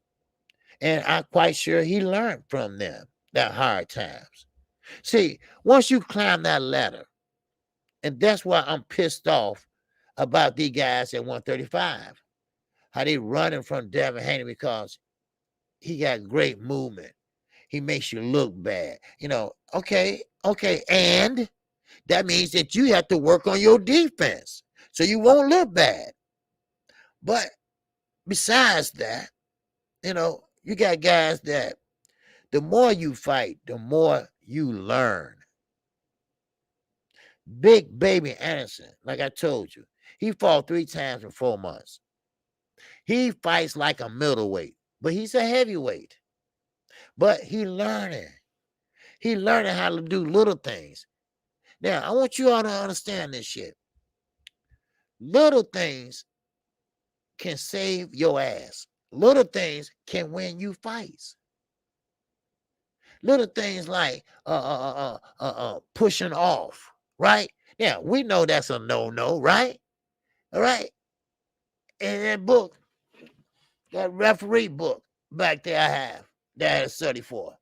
And I'm quite sure he learned from them, that hard times. See, once you climb that ladder, and that's why I'm pissed off about these guys at 135, how they running from Devin Haney, because he got great movement. He makes you look bad. Okay, and that means that you have to work on your defense so you won't look bad. But besides that, you got guys that the more you fight, the more you learn. Big Baby Anderson, like I told you, he fought 3 times in 4 months. He fights like a middleweight, but he's a heavyweight. But he learning. He learning how to do little things. Now, I want you all to understand this shit. Little things can save your ass. Little things can win you fights. Little things like pushing off, right? Yeah, we know that's a no-no, right? All right. And that book, that referee book back there I have, that is 34.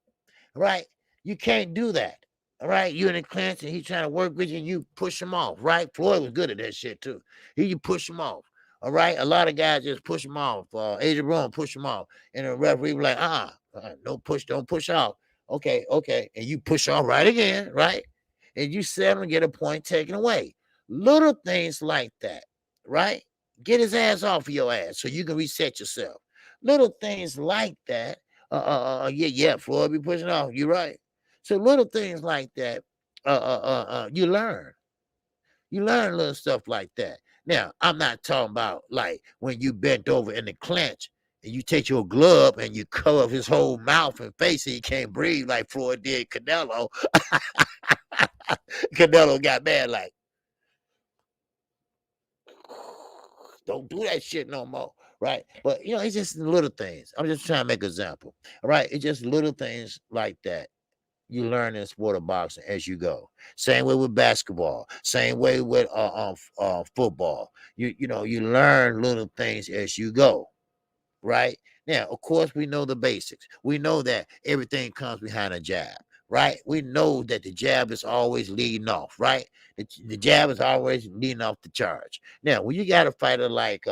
Right? You can't do that. All right, you in the clinch and he's trying to work with you and you push him off, right? Floyd was good at that shit too. You push him off. All right, a lot of guys just push him off. Adrian Brown push him off, and the referee was like, no push, don't push off. Okay, and you push off right again, right? And you settle and get a point taken away. Little things like that, right? Get his ass off of your ass so you can reset yourself. Little things like that. Yeah, Floyd be pushing off. You're right. So little things like that, you learn. You learn little stuff like that. Now, I'm not talking about like when you bent over in the clinch and you take your glove and you cover his whole mouth and face and he can't breathe like Floyd did Canelo. Canelo got mad like, don't do that shit no more, right? But, it's just little things. I'm just trying to make an example, all right? It's just little things like that. You learn in sport of boxing as you go. Same way with basketball. Same way with football. You learn little things as you go, right? Now, of course, we know the basics. We know that everything comes behind a jab, right? We know that the jab is always leading off, right? The jab is always leading off the charge. Now, when you got a fighter like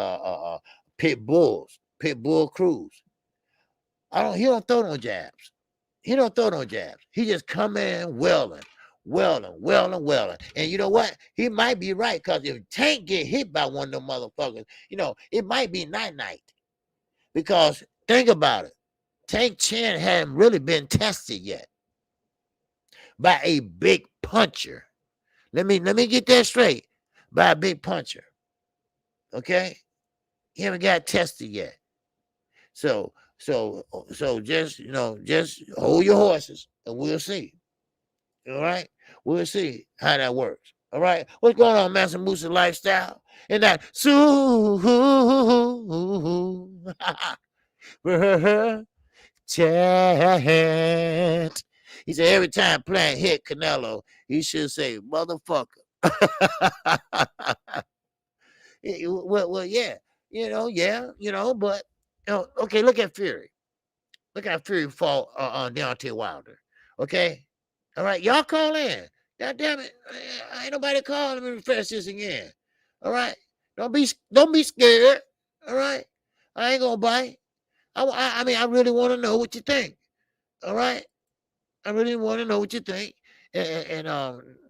Pitbull Cruz, he don't throw no jabs. He don't throw no jabs. He just come in welling. And you know what? He might be right, because if Tank get hit by one of them motherfuckers, it might be night-night. Because think about it. Tank chin hadn't really been tested yet by a big puncher. Let me get that straight. By a big puncher. Okay? He haven't got tested yet. So just just hold your horses and we'll see. All right, we'll see how that works. All right, what's going on, Master Musa Lifestyle? And that chant. He said every time Plant hit Canelo, he should say motherfucker. Well, yeah, but okay, look at Fury. Look at Fury fought on Deontay Wilder. Okay, all right, y'all call in. God damn it, ain't nobody calling me to refresh this again. All right, don't be scared. All right, I ain't gonna bite. I mean, I really want to know what you think. All right, I really want to know what you think. And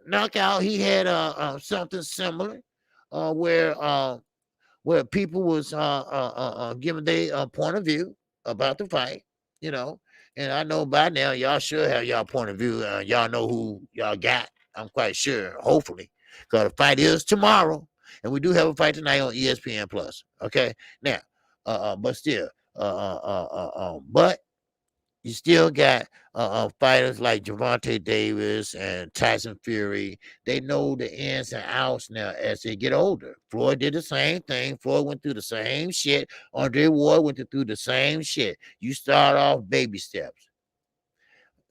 Knockout, he had something similar, where people was giving their point of view about the fight, and I know by now y'all should have y'all point of view. Y'all know who y'all got. I'm quite sure, hopefully, because the fight is tomorrow, and we do have a fight tonight on ESPN Plus. Okay, now, but still, but You still got fighters like Gervonta Davis and Tyson Fury. They know the ins and outs now as they get older. Floyd did the same thing. Floyd went through the same shit. Andre Ward went through the same shit. You start off baby steps.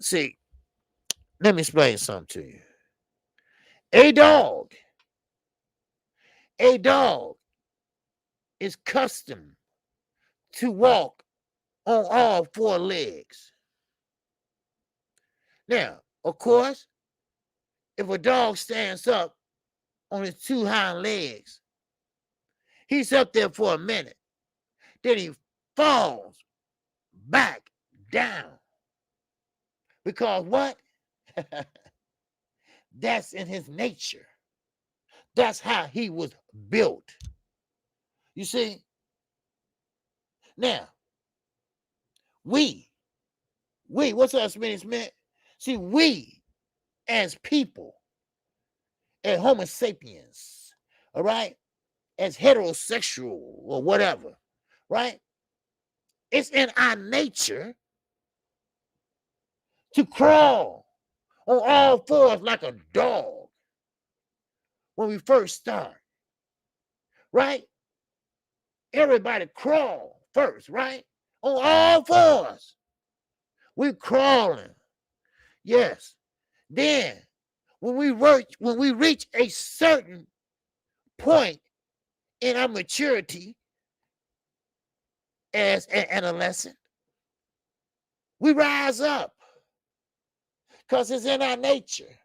See, let me explain something to you. A dog is accustomed to walk on all four legs. Now, of course, if a dog stands up on his two hind legs, he's up there for a minute. Then he falls back down. Because what? That's in his nature. That's how he was built. You see? Now, what's up, Smitty Smith? See, we as people, as Homo sapiens, all right, as heterosexual or whatever, right? It's in our nature to crawl on all fours like a dog when we first start, right? Everybody crawl first, right? On all fours. We're crawling. Yes. Then when we reach a certain point in our maturity as an adolescent, we rise up because it's in our nature.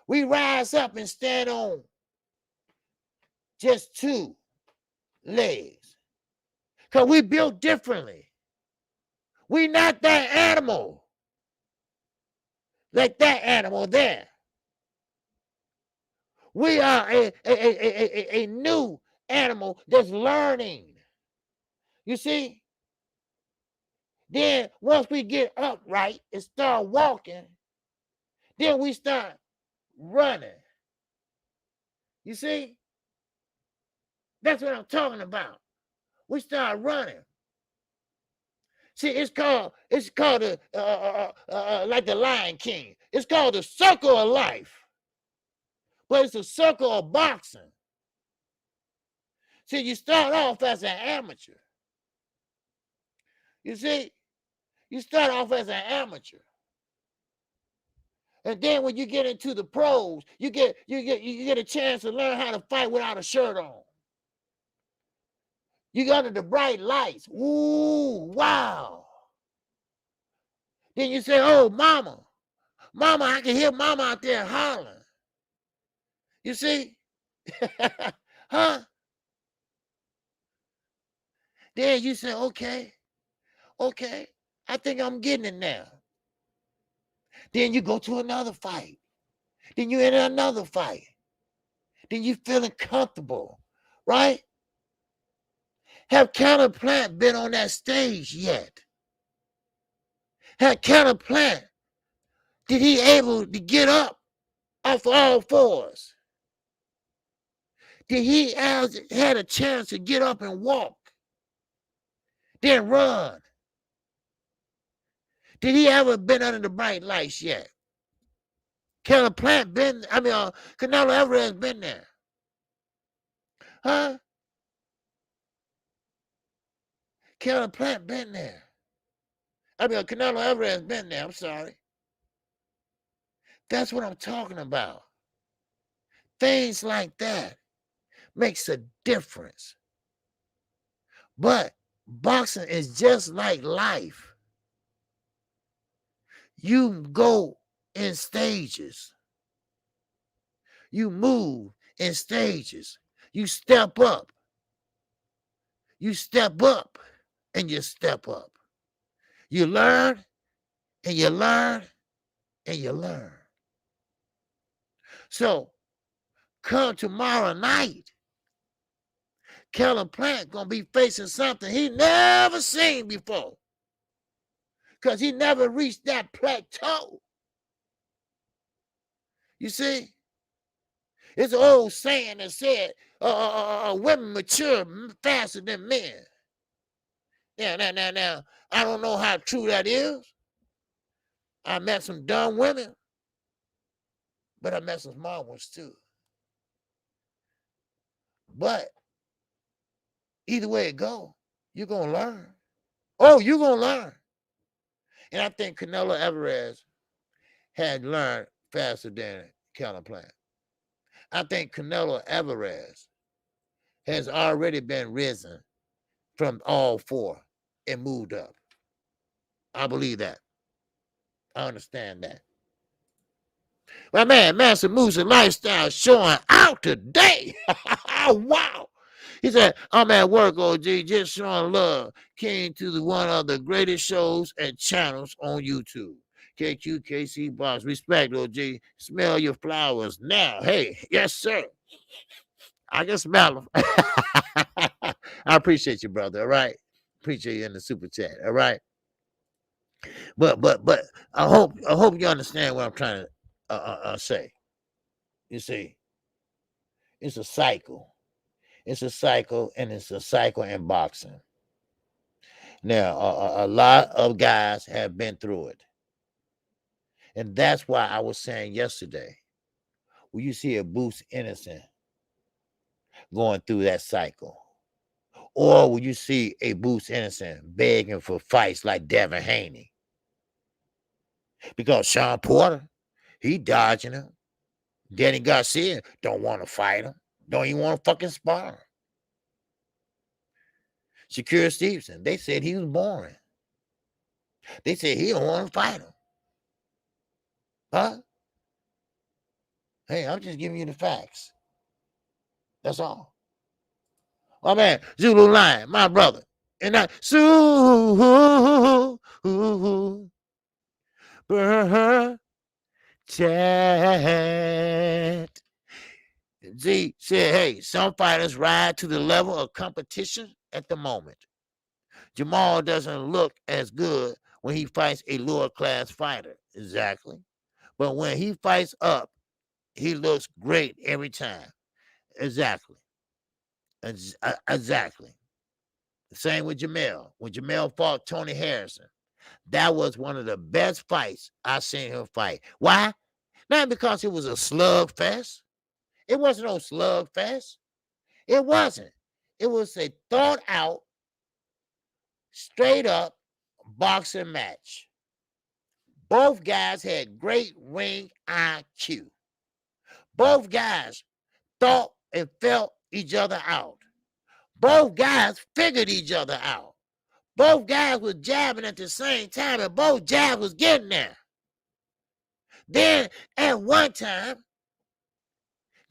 We rise up and stand on just two legs because we built differently. We not that animal like that animal there. We are a new animal that's learning. You see? Then once we get upright and start walking, then we start running. You see? That's what I'm talking about. We start running. See, it's called like the Lion King. It's called the circle of life, but it's a circle of boxing. See, you start off as an amateur. You see, you start off as an amateur, and then when you get into the pros, you get a chance to learn how to fight without a shirt on. You got under the bright lights. Ooh, wow. Then you say, "Oh, mama, I can hear mama out there hollering." You see, huh? Then you say, "Okay, I think I'm getting it now." Then you go to another fight. Then you enter another fight. Then you feeling comfortable, right? Have Counter Plant been on that stage yet? Have Counter Plant, did he able to get up off all fours? Did he had a chance to get up and walk, then run? Did he ever been under the bright lights yet? Canelo Plant Canelo Alvarez been there. Huh? Canelo Plant been there. Canelo Alvarez been there, I'm sorry. That's what I'm talking about. Things like that makes a difference. But boxing is just like life. You go in stages. You move in stages. You step up. You step up and you step up. You learn and you learn and you learn. So come tomorrow night, Caleb Plant gonna be facing something he never seen before. Because he never reached that plateau. You see? It's an old saying that said women mature faster than men. Now, I don't know how true that is. I met some dumb women, but I met some smart ones too. But either way it go, you're gonna learn. Oh, you're gonna learn. And I think Canelo Alvarez had learned faster than Calvin Plant. I think Canelo Alvarez has already been risen from all four and moved up. I believe that. I understand that. But man, Master Moose lifestyle showing out today. Wow. He said, I'm at work, OG, just showing love. Came to one of the greatest shows and channels on YouTube. KQKC boss. Respect, OG. Smell your flowers now. Hey, yes, sir. I can smell them. I appreciate you, brother. All right. Appreciate you in the super chat. All right. But I hope you understand what I'm trying to say. You see, it's a cycle. It's a cycle, and it's a cycle in boxing. Now, a lot of guys have been through it. And that's why I was saying yesterday, when you see a Boots Innocent going through that cycle, or when you see a Boots Innocent begging for fights like Devin Haney, because Sean Porter, he dodging him. Danny Garcia don't want to fight him. Don't even want to fucking spar him. Shakur Stevenson, they said he was boring. They said he don't want to fight him. Huh? Hey, I'm just giving you the facts. That's all. Oh man, Zulu Lion, my brother. And that chat. Z said, hey, some fighters ride to the level of competition at the moment. Jamal doesn't look as good when he fights a lower class fighter. Exactly. But when he fights up, he looks great every time. Exactly. Exactly. Same with Jamel. When Jamel fought Tony Harrison, that was one of the best fights I seen him fight. Why? Not because it was a slugfest. It wasn't no slugfest. It wasn't. It was a thought out, straight up boxing match. Both guys had great ring IQ. Both guys thought and felt each other out. Both guys figured each other out. Both guys was jabbing at the same time, and both jabs was getting there. Then at one time,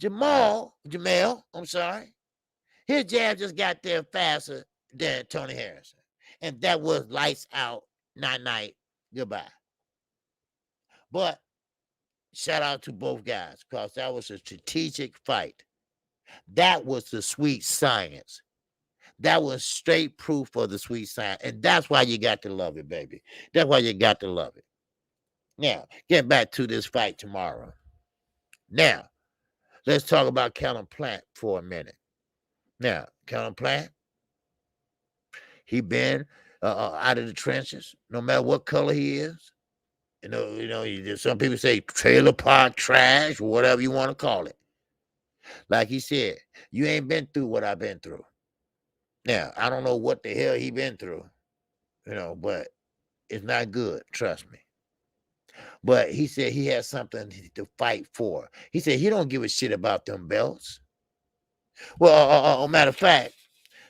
Jamel, his jab just got there faster than Tony Harrison. And that was lights out, night, goodbye. But shout out to both guys, because that was a strategic fight. That was the sweet science. That was straight proof of the sweet science. And that's why you got to love it, baby. That's why you got to love it. Now, get back to this fight tomorrow. Now, let's talk about Calvin Plant for a minute. Now, Calvin Plant, he been out of the trenches, no matter what color he is. Some people say trailer park trash, or whatever you want to call it. Like he said, you ain't been through what I've been through. Now, I don't know what the hell he been through, but it's not good, trust me. But he said he has something to fight for. He said he don't give a shit about them belts. Well, matter of fact,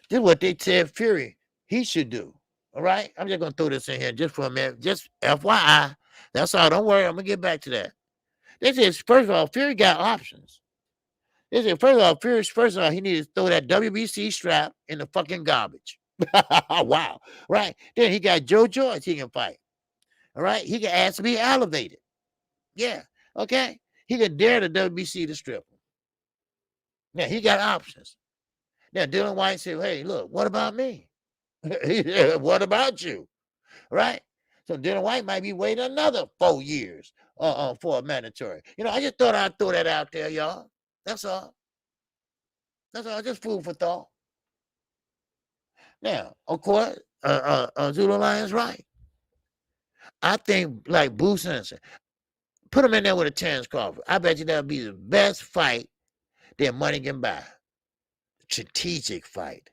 this is what they said Fury he should do. All right? I'm just going to throw this in here just for a minute. Just FYI. That's all. Don't worry. I'm going to get back to that. They said, first of all, Fury got options. They said, first of all, he needed to throw that WBC strap in the fucking garbage. Wow. Right? Then he got Joe George he can fight. All right? He can ask to be elevated. Yeah. Okay? He can dare the WBC to strip him. Now, he got options. Now, Dylan White said, hey, look, what about me? What about you? Right? So Dylan White might be waiting another 4 years for a mandatory. I just thought I'd throw that out there, y'all. That's all. That's all. Just food for thought. Now, of course, Zulu Lion's right. I think like Bruce Henderson, put him in there with a Terrence Crawford. I bet you that'll be the best fight that money can buy. Strategic fight.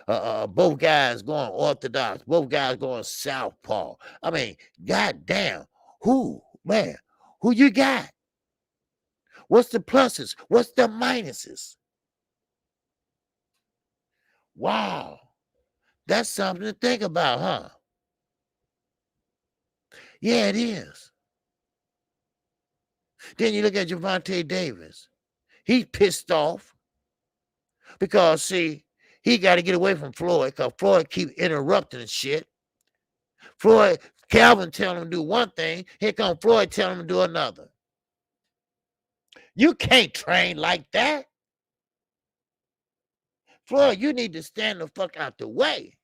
Both guys going orthodox. Both guys going southpaw. I mean, goddamn, who man? Who you got? What's the pluses? What's the minuses? Wow, that's something to think about, huh? Yeah, it is. Then you look at Gervonta Davis. He's pissed off because, see, he got to get away from Floyd because Floyd keep interrupting and shit. Floyd, Calvin telling him to do one thing. Here come Floyd telling him to do another. You can't train like that. Floyd, you need to stand the fuck out the way.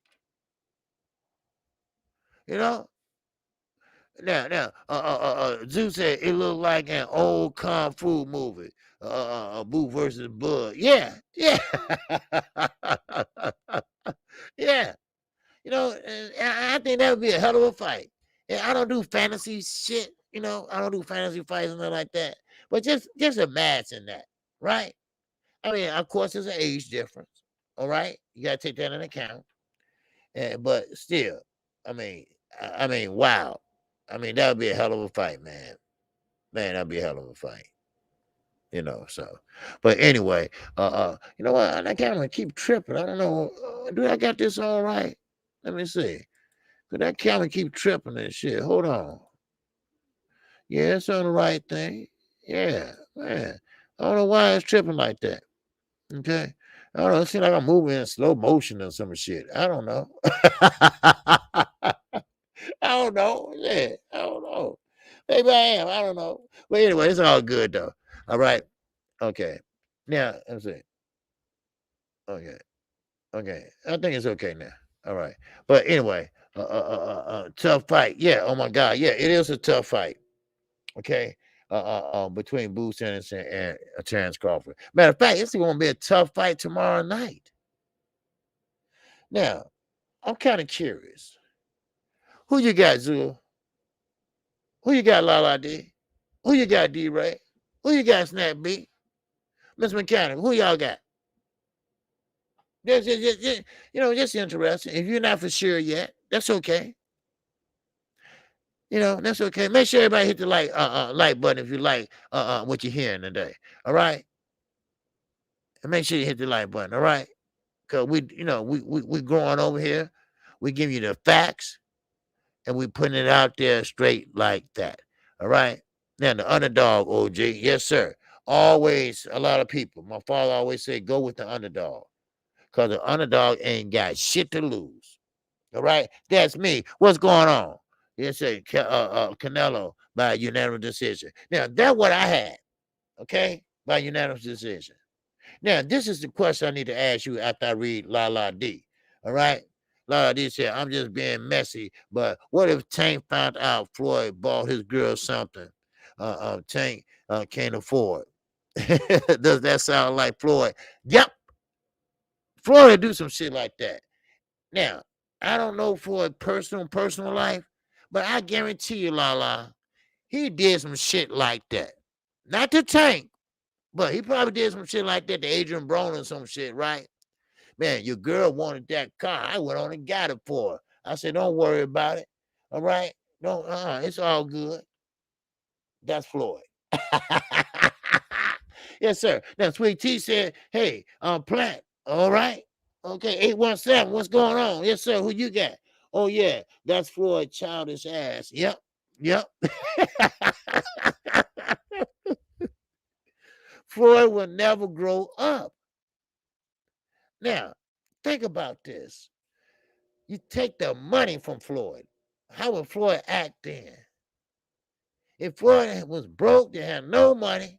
You know? Now, Zeus said it looked like an old kung fu movie. Boo versus Bud. Yeah. Yeah. You know, I think that would be a hell of a fight. And I don't do fantasy shit, you know. I don't do fantasy fights and nothing like that. But just imagine that, right? I mean, of course, there's an age difference. All right, you gotta take that into account. But still, I mean, wow. I mean, that would be a hell of a fight, man. Man, that'd be a hell of a fight. You know, so. But anyway, you know what? I camera keep tripping. I don't know. Do I got this all right? Let me see. Could that camera keep tripping and shit? Hold on. Yeah, it's on the right thing. Yeah, man. I don't know why it's tripping like that. Okay. I don't know. It seems like I'm moving in slow motion or some shit. I don't know. I don't know. Yeah, I don't know. Maybe I am. I don't know. But anyway, it's all good though. All right. Okay. Now, let's see. Okay. Okay. I think it's okay now. All right. But anyway, tough fight. Yeah. Oh my God. Yeah, it is a tough fight. Okay. Between Boots Anderson and Terrence Crawford. Matter of fact, it's going to be a tough fight tomorrow night. Now, I'm kind of curious. Who you got, Zul? Who you got, Lala D? Who you got, D Ray? Who you got, Snap B? Miss Mechanic, who y'all got? Just, you know, just interesting. If you're not for sure yet, that's okay. You know, that's okay. Make sure everybody hit the like button if you like what you're hearing today. All right. And make sure you hit the like button. All right. Because we growing over here. We give you the facts and we putting it out there straight like that. All right. Now the underdog, OG. Yes, sir. Always a lot of people. My father always said, go with the underdog. Because the underdog ain't got shit to lose. All right. That's me. What's going on? Yes, sir. Canelo by unanimous decision. Now, that's what I had. Okay. By unanimous decision. Now, this is the question I need to ask you after I read La La D. All right. La La D said, I'm just being messy, but what if Tank found out Floyd bought his girl something Tank can't afford? Does that sound like Floyd? Yep. Floyd do some shit like that. Now, I don't know Floyd personal life, but I guarantee you, La La, he did some shit like that. Not to Tank, but he probably did some shit like that to Adrian Broner or some shit, right? Man, your girl wanted that car. I went on and got it for her. I said, don't worry about it. All right? Don't, it's all good. That's Floyd. Yes, sir. Now, Sweet T said, hey, Plant, all right? Okay, 817, what's going on? Yes, sir. Who you got? Oh, yeah, that's Floyd childish ass. Yep. Floyd will never grow up. Now, think about this. You take the money from Floyd. How would Floyd act then? If Floyd was broke, they had no money,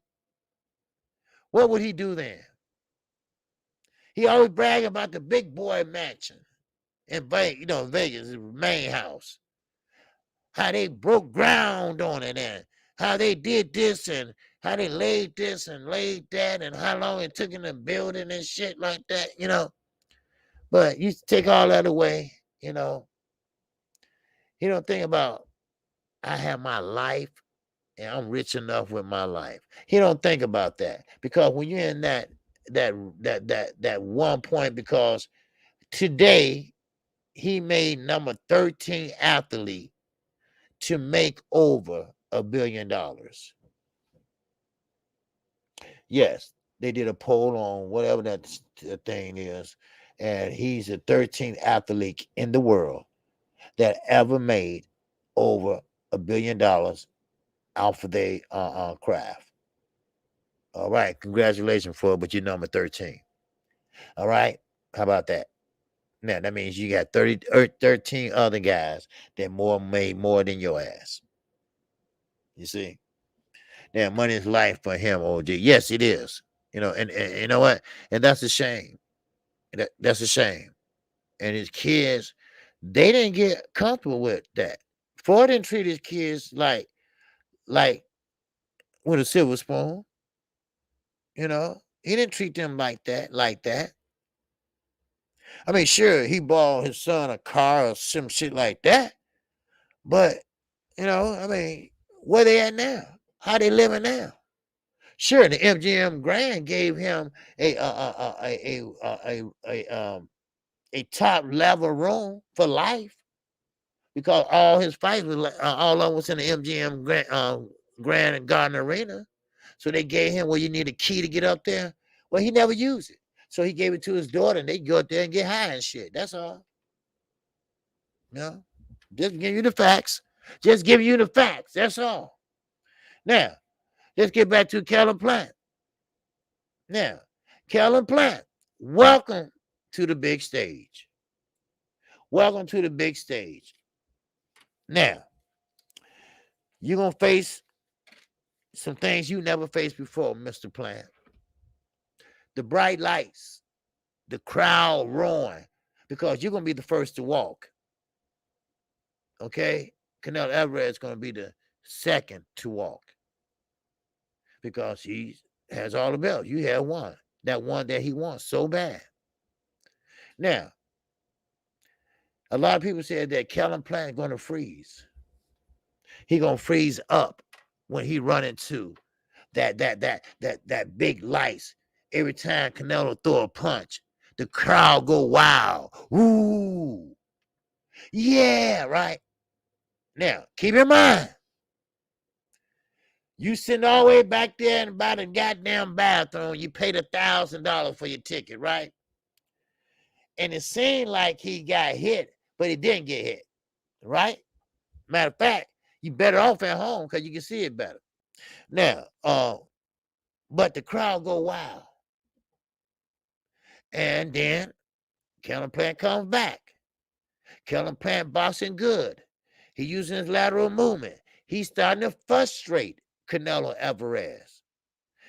what would he do then? He always brag about the big boy mansion in Vegas, his main house. How they broke ground on it and how they did this and how they laid this and laid that and how long it took in the building and shit like that, you know. But you take all that away, you know. He don't think about, I have my life and I'm rich enough with my life. He don't think about that, because when you're in that one point, because today he made number 13 athlete to make over $1 billion. Yes, they did a poll on whatever that thing is, and he's the 13th athlete in the world that ever made over $1 billion off of their craft. All right, congratulations for it, but you're number 13. All right, how about that? Now that means you got 13 other guys that made more than your ass. You see? Now money is life for him, OG. Yes, it is. And you know what? And that's a shame. That's a shame. And his kids, they didn't get comfortable with that. Ford didn't treat his kids like with a silver spoon. He didn't treat them like that. I mean, sure, he bought his son a car or some shit like that. But, I mean, where they at now? How they living now? Sure, the MGM Grand gave him a top level room for life, because all his fights was all of them was in the MGM Grand and Garden Arena. So they gave him, well, you need a key to get up there. Well, he never used it. So he gave it to his daughter, and they go up there and get high and shit. That's all. Just give you the facts. Just give you the facts. That's all. Now, let's get back to Calvin Plant. Now, Calvin Plant, welcome to the big stage. Welcome to the big stage. Now, you're going to face some things you never faced before, Mr. Plant. The bright lights, the crowd roaring, because you're going to be the first to walk. Okay? Canelo Alvarez is going to be the second to walk, because he has all the belts. You have one. That one that he wants so bad. Now, a lot of people said that Calvin Plant is going to freeze. He going to freeze up when he run into that big lights. Every time Canelo throw a punch, the crowd go wild. Ooh. Yeah, right. Now, keep in mind, you sitting all the way back there in about a goddamn bathroom. You paid $1,000 for your ticket, right? And it seemed like he got hit, but he didn't get hit, right? Matter of fact, you better off at home because you can see it better. Now, but the crowd go wild. And then Calvin Plant comes back. Calvin Plant boxing good. He using his lateral movement. He's starting to frustrate Canelo Alvarez.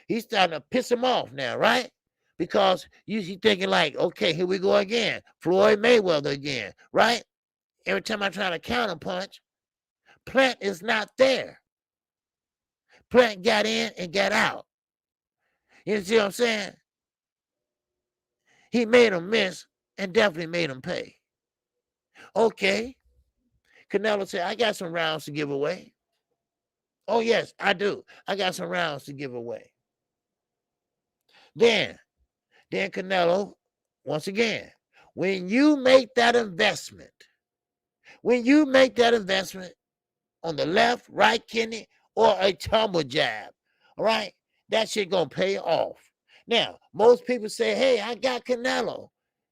He's starting to piss him off now, right? Because you thinking like, okay, here we go again. Floyd Mayweather again, right? Every time I try to counter punch, Plant is not there. Plant got in and got out. You see what I'm saying? He made him miss and definitely made him pay. Okay. Canelo said, I got some rounds to give away. Oh, yes, I do. I got some rounds to give away. Then Canelo, once again, when you make that investment on the left, right kidney, or a tumble jab, all right, that shit gonna pay off. Now, most people say, hey, I got Canelo,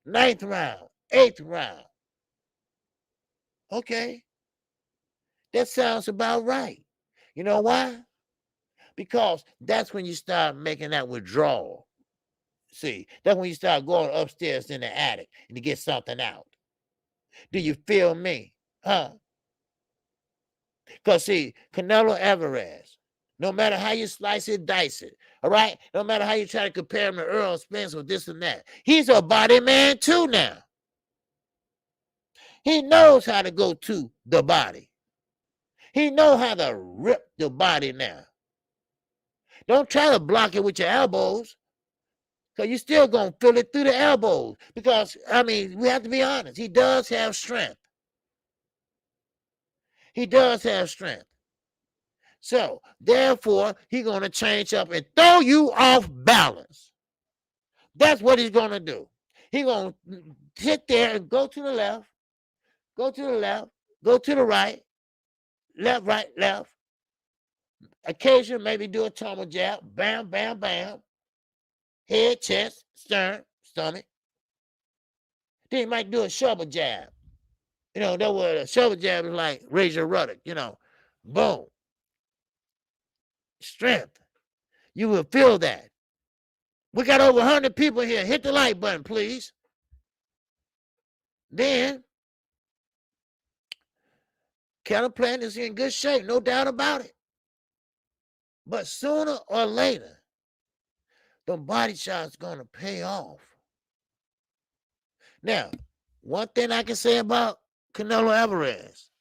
9th round, 8th round. Okay, that sounds about right. You know why? Because that's when you start making that withdrawal. See, that's when you start going upstairs in the attic and to get something out. Do you feel me? Huh? Because, see, Canelo Alvarez, no matter how you slice it, dice it, all right? No matter how you try to compare him to Earl Spence or this and that, he's a body man too now. He knows how to go to the body. He knows how to rip the body now. Don't try to block it with your elbows, because you're still going to feel it through the elbows. Because, I mean, we have to be honest. He does have strength. He does have strength. So, therefore, he's going to change up and throw you off balance. That's what he's going to do. He's going to sit there and go to the left, go to the left, go to the right, left. Occasionally, maybe do a tumble jab. Bam, bam, bam. Head, chest, stern, stomach. Then he might do a shovel jab. You know, that was a shovel jab is like Razor Ruddock, you know. Boom. Strength. You will feel that. We got over 100 people here. Hit the like button, please. Then, Canelo Plant is in good shape, no doubt about it. But sooner or later, the body shot's going to pay off. Now, one thing I can say about Canelo Alvarez,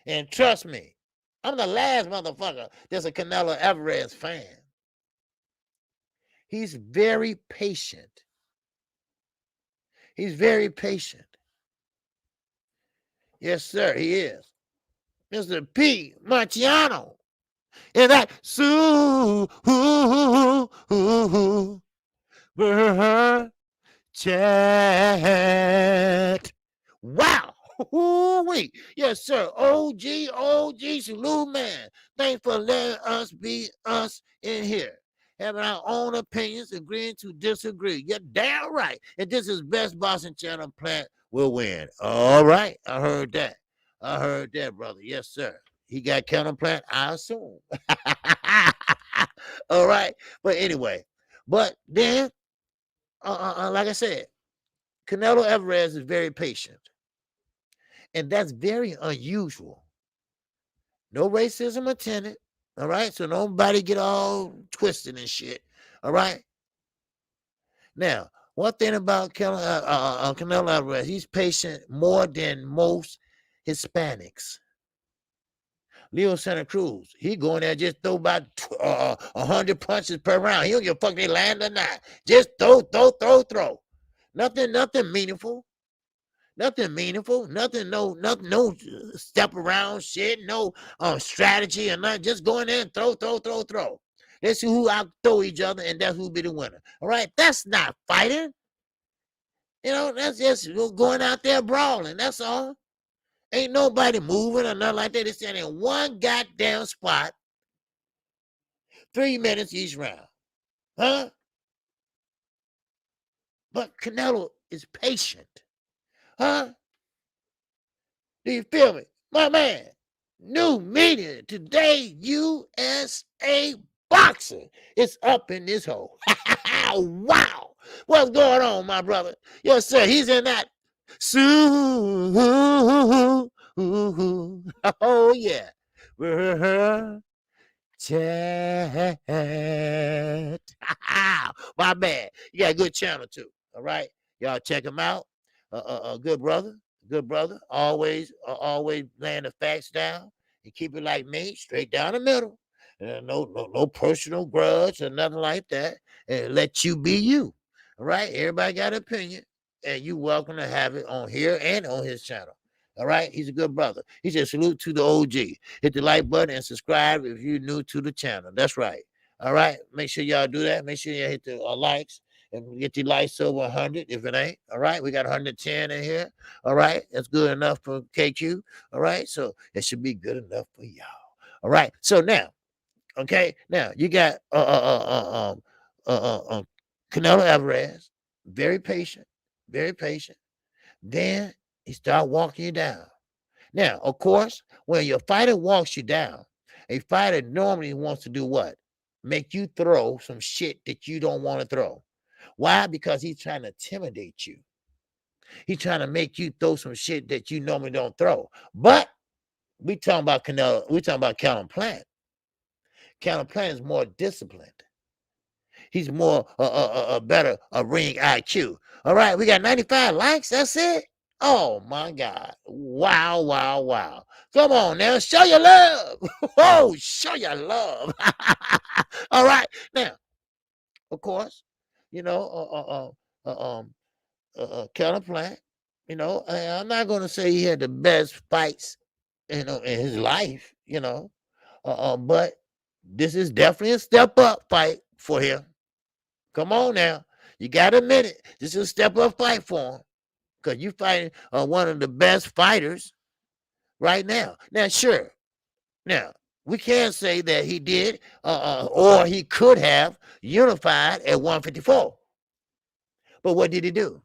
and trust me, I'm the last motherfucker that's a Canelo Alvarez fan. He's very patient. He's very patient. Yes, sir, he is. Mr. P. Marciano. And that chat. Wow. Wait. Yes, sir. OG, salute, man. Thanks for letting us be us in here. Having our own opinions, agreeing to disagree. You're damn right. And this is best boxing channel Plant will win. All right. I heard that. Brother. Yes, sir. He got counter Plant, I assume. All right. But anyway, but then, like I said, Canelo Alvarez is very patient. And that's very unusual. No racism attended. All right. So nobody get all twisted and shit. All right. Now, one thing about Canelo Alvarez, he's patient more than most Hispanics. Leo Santa Cruz, he going there just throw about 100 punches per round. He don't give a fuck they land or not. Just throw. Nothing meaningful. Nothing meaningful. Nothing, no step around shit. No strategy or nothing. Just go in there and throw. Let's see who out throw each other, and that's who be the winner. All right, that's not fighting. You know, that's just going out there brawling. That's all. Ain't nobody moving or nothing like that. They're standing in one goddamn spot. 3 minutes each round. Huh? But Canelo is patient. Huh? Do you feel me? My man. New media today, USA Boxing. It's up in this hole. Wow. What's going on, my brother? Yes, sir. He's in that. Oh, yeah. Chat. My man. You got a good channel, too. All right. Y'all check him out. Good brother. Always laying the facts down and keep it like me, straight down the middle. No personal grudge or nothing like that. And let you be you. All right. Everybody got an opinion, and you welcome to have it on here and on his channel. All right. He's a good brother. He said salute to the OG. Hit the like button and subscribe if you're new to the channel. That's right. All right. Make sure y'all do that. Make sure you hit the likes. And get the lights over 100 if it ain't. All right. We got 110 in here. All right. That's good enough for KQ. All right. So it should be good enough for y'all. All right. So now, okay. Now you got Canelo Alvarez. Very patient. Then he start walking you down. Now, of course, when your fighter walks you down, a fighter normally wants to do what? Make you throw some shit that you don't want to throw. Why? Because he's trying to intimidate you. He's trying to make you throw some shit that you normally don't throw. But we talking about Canelo. We talking about Canelo Plant. Canelo Plant is more disciplined. He's more better ring IQ. All right, we got 95 likes. That's it. Oh my God! Wow! Come on now, show your love. Oh, show your love. All right, now, of course, you know, Canelo Plant. You know, I'm not going to say he had the best fights in his life, but this is definitely a step up fight for him. Come on now. You got to admit it. This is a step up fight for him because you fighting one of the best fighters right now. Now, sure. Now, we can't say that he did or he could have unified at 154. But what did he do?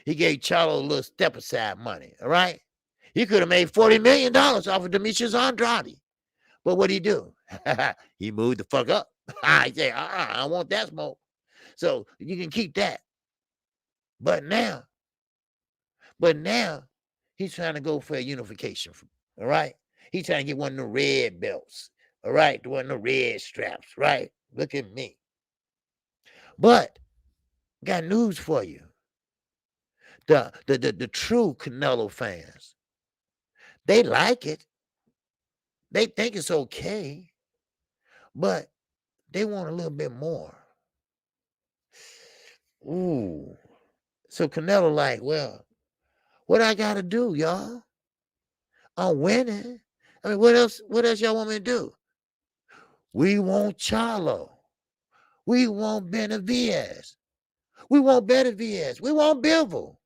He gave Charlo a little step aside money, all right? He could have made $40 million off of Demetrius Andrade. But what did he do? He moved the fuck up. I say, I don't want that smoke. So you can keep that. But now, he's trying to go for a unification. All right? He's trying to get one of the red belts. All right? One of the red straps, right? Look at me. But got news for you. The true Canelo fans, they like it. They think it's okay, but they want a little bit more. Ooh. So Canelo like, well, what I got to do, y'all? I'm winning. I mean, what else y'all want me to do? We want Charlo. We want Benavidez. We want Benavidez. We want Bivol.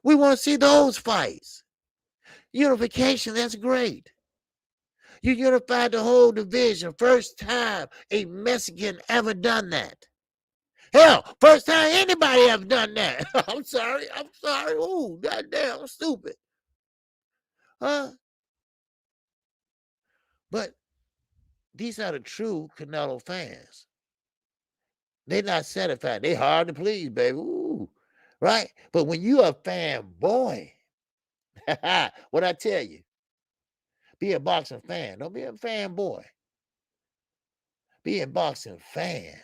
We want to see those fights. Unification, that's great. You unified the whole division. First time a Mexican ever done that. Hell, first time anybody ever done that. I'm sorry. Ooh, goddamn, I'm stupid. Huh? But these are the true Canelo fans. They're not satisfied. They hard to please, baby. Ooh, right? But when you a fanboy, what I tell you, be a boxing fan. Don't be a fanboy. Be a boxing fan.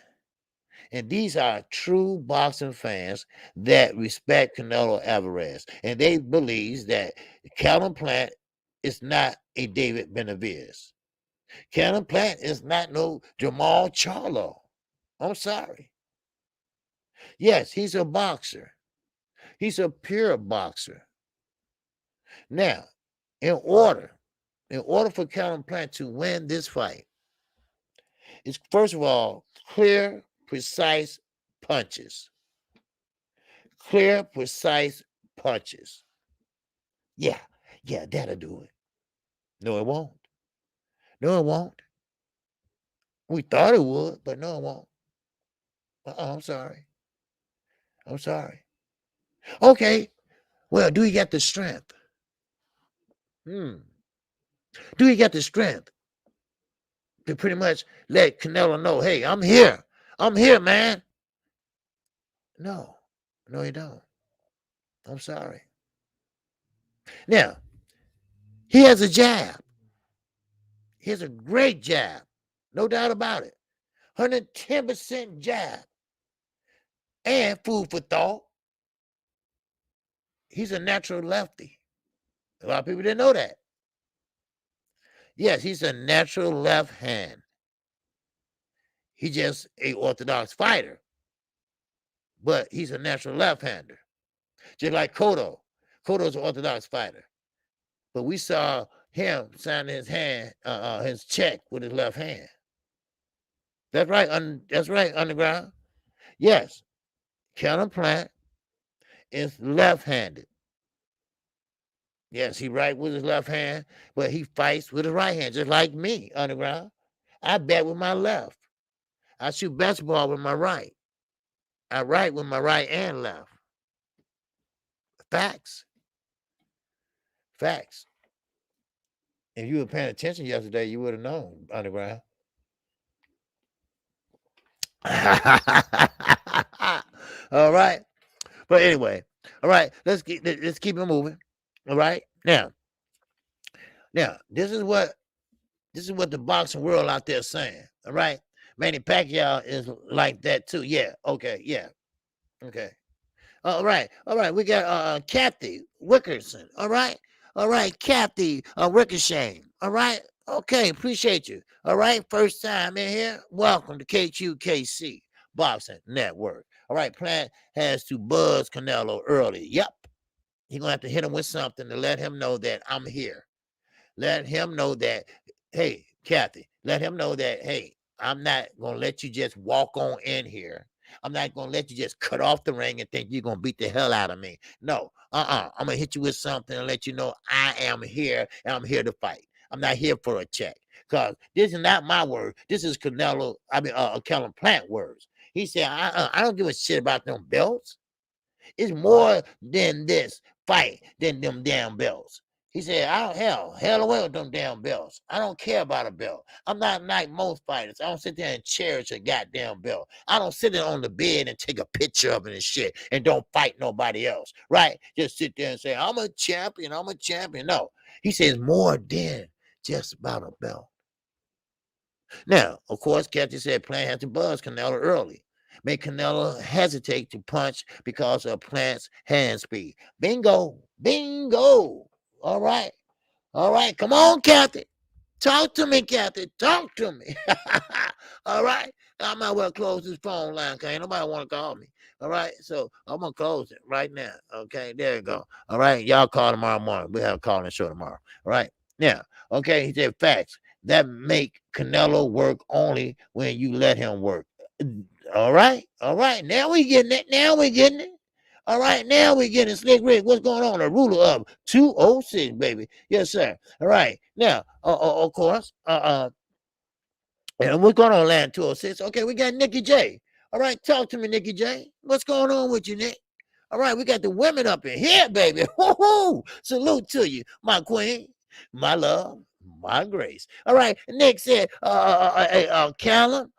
And these are true boxing fans that respect Canelo Alvarez. And they believe that Calvin Plant is not a David Benavidez. Calvin Plant is not no Jamal Charlo. I'm sorry. Yes, he's a boxer. He's a pure boxer. Now, in order for Calvin Plant to win this fight, it's first of all clear, precise punches. Clear, precise punches. Yeah, that'll do it. No, it won't. No, it won't. We thought it would, but no, it won't. I'm sorry. Okay, well, do you get the strength? Do you get the strength to pretty much let Canelo know, hey, I'm here. I'm here, man. No, you don't. I'm sorry. Now, he has a jab. He has a great jab. No doubt about it. 110% jab. And food for thought. He's a natural lefty. A lot of people didn't know that. Yes, he's a natural left hand. He's just an orthodox fighter. But he's a natural left-hander. Just like Cotto. Cotto's an orthodox fighter. But we saw him signing his check with his left hand. That's right. That's right, Underground. Yes. Calvin Plant is left-handed. Yes, he right with his left hand, but he fights with his right hand, just like me, Underground. I bat with my left. I shoot basketball with my right. I write with my right and left. Facts. If you were paying attention yesterday, you would have known, Underground. All right. But anyway, all right, let's keep it moving. All right. Now, this is what the boxing world out there is saying. All right. Manny Pacquiao is like that too. Yeah. Okay. Yeah. Okay. All right. We got Kathy Wickerson. All right. Kathy Ricochet. All right. Okay. Appreciate you. All right. First time in here. Welcome to KQKC Boxing Network. All right. Plant has to buzz Canelo early. Yep. He's going to have to hit him with something to let him know that I'm here. Let him know that, hey, Kathy, let him know that, hey, I'm not going to let you just walk on in here. I'm not going to let you just cut off the ring and think you're going to beat the hell out of me. No, I'm going to hit you with something and let you know I am here and I'm here to fight. I'm not here for a check. Because this is not my word. This is Kellen Plant words. He said, I don't give a shit about them belts. It's more than this fight than them damn belts. He said, I don't hell away with them damn belts. I don't care about a belt. I'm not like most fighters. I don't sit there and cherish a goddamn belt. I don't sit there on the bed and take a picture of it and shit and don't fight nobody else, right? Just sit there and say, I'm a champion. No, he says more than just about a belt. Now, of course, Captain said Plant had to buzz Canelo early. Make Canelo hesitate to punch because of Plant's hand speed. Bingo. Bingo. All right. All right. Come on, Captain. Talk to me, Captain. Talk to me. All right. I might well close this phone line because ain't nobody want to call me. All right. So I'm going to close it right now. Okay. There you go. All right. Y'all call tomorrow morning. We'll have a call and show tomorrow. All right. Now, okay. He said facts that make Canelo work only when you let him work. All right. All right. Now we getting it. Now we getting it. All right. Now we getting Slick Rick. What's going on? A ruler of 206, baby. Yes, sir. All right. Now, of course, and we're going on land 206. Okay, we got Nikki J. All right, talk to me, Nikki J. What's going on with you, Nick? All right, we got the women up in here, baby. Woo-hoo! Salute to you, my queen, my love, my grace. All right, Nick said, Callum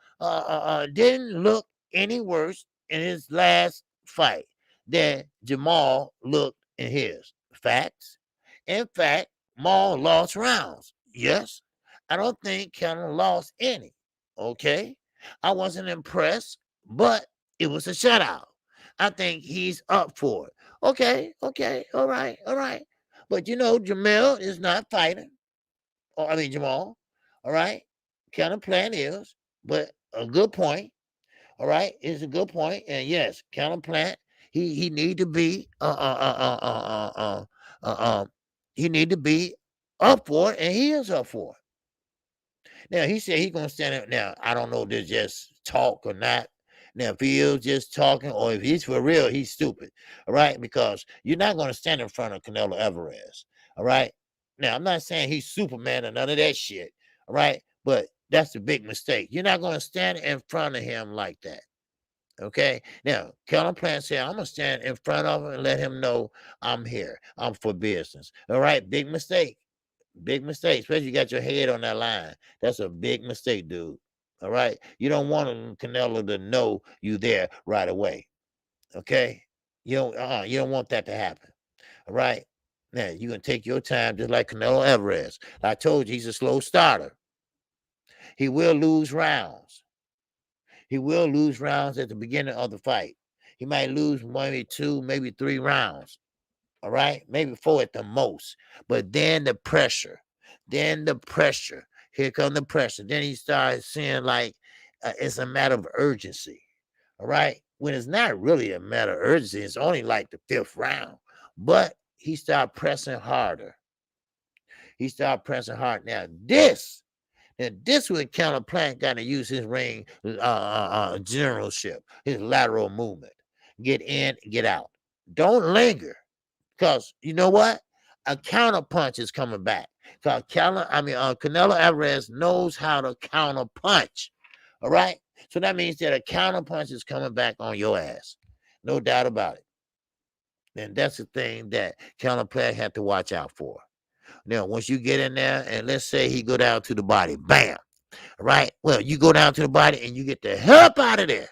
didn't look any worse in his last fight than Jamal looked in his. Facts. In fact, Maul lost rounds. Yes, I don't think Canelo lost any. Okay. I wasn't impressed, but it was a shutout. I think he's up for it. Okay. Okay. All right. All right. But you know, Jamel is not fighting. Jamal. All right. Kind of plan is, but a good point. All right. It's a good point. And yes, Callum Plant, he need to be he need to be up for it, and he is up for it. Now he said he's gonna stand up. Now I don't know if this just talk or not. Now if he is just talking or if he's for real, he's stupid. All right, because you're not gonna stand in front of Canelo Alvarez. All right. Now I'm not saying he's Superman or none of that shit. All right, but that's the big mistake. You're not gonna stand in front of him like that. Okay. Now, Kellen Plant said, I'm going to stand in front of him and let him know I'm here. I'm for business. All right. Big mistake. Big mistake. Especially you got your head on that line. That's a big mistake, dude. All right. You don't want Canelo to know you there right away. Okay. You don't want that to happen. All right. Now, you can take your time just like Canelo Alvarez. I told you he's a slow starter. He will lose rounds. He will lose rounds at the beginning of the fight. He might lose maybe 2, maybe 3 rounds. All right, maybe 4 at the most. But then the pressure, here come the pressure. Then he starts seeing like it's a matter of urgency. All right, when it's not really a matter of urgency, it's only like the 5th round. But he started pressing harder. Now this would Counter Plant got to use his ring generalship, his lateral movement. Get in, get out. Don't linger. Because you know what? A counter punch is coming back. Because Canelo Alvarez knows how to counter punch. All right? So that means that a counter punch is coming back on your ass. No doubt about it. And that's the thing that Counter Plant had to watch out for. Now, once you get in there, and let's say he go down to the body, bam. Right? Well, you go down to the body and you get the hell up out of there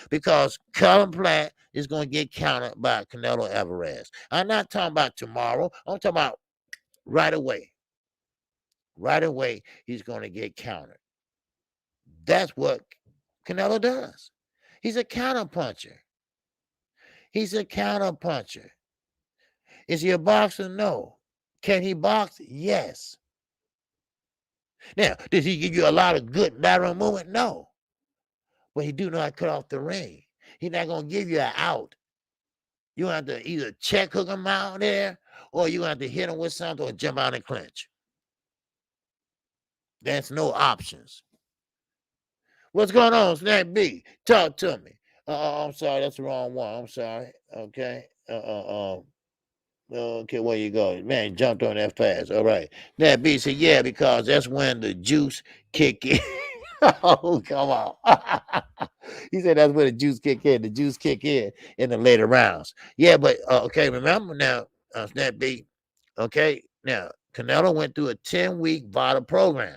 because Colin Platt is going to get countered by Canelo Alvarez. I'm not talking about tomorrow. I'm talking about right away. Right away, he's going to get countered. That's what Canelo does. He's a counter puncher. Is he a boxer? No. Can he box? Yes. Now, does he give you a lot of good lateral movement? No. But he do not cut off the ring. He's not going to give you an out. You have to either check hook him out there or you have to hit him with something or jump out and clinch. That's no options. What's going on, Snack B? Talk to me. I'm sorry, that's the wrong one. I'm sorry. Okay. Okay, where you go? Man, jumped on that fast. All right. That B said, yeah, because that's when the juice kick in. Oh, come on. He said that's when the juice kick in. The juice kick in the later rounds. Yeah, but okay, remember now, Snap B. Okay, now Canelo went through a 10-week VADA program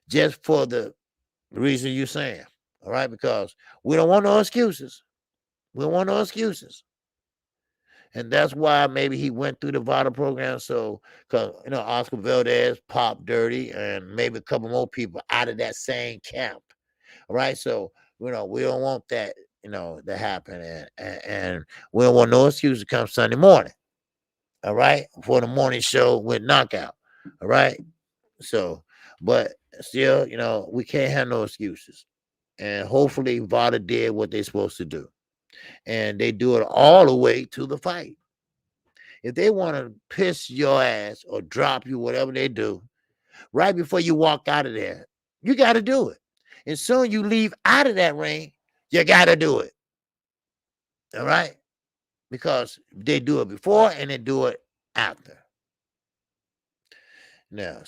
just for the reason you're saying. All right, because we don't want no excuses. We don't want no excuses. And that's why maybe he went through the VADA program. So, because, Oscar Valdez popped dirty and maybe a couple more people out of that same camp. All right. So, we don't want that, to happen. And we don't want no excuse to come Sunday morning. All right. For the morning show with Knockout. All right. So, but still, we can't have no excuses. And hopefully VADA did what they're supposed to do. And they do it all the way to the fight. If they want to piss your ass or drop you, whatever they do, right before you walk out of there, you got to do it. And soon you leave out of that ring, you got to do it. All right? Because they do it before and they do it after. Now,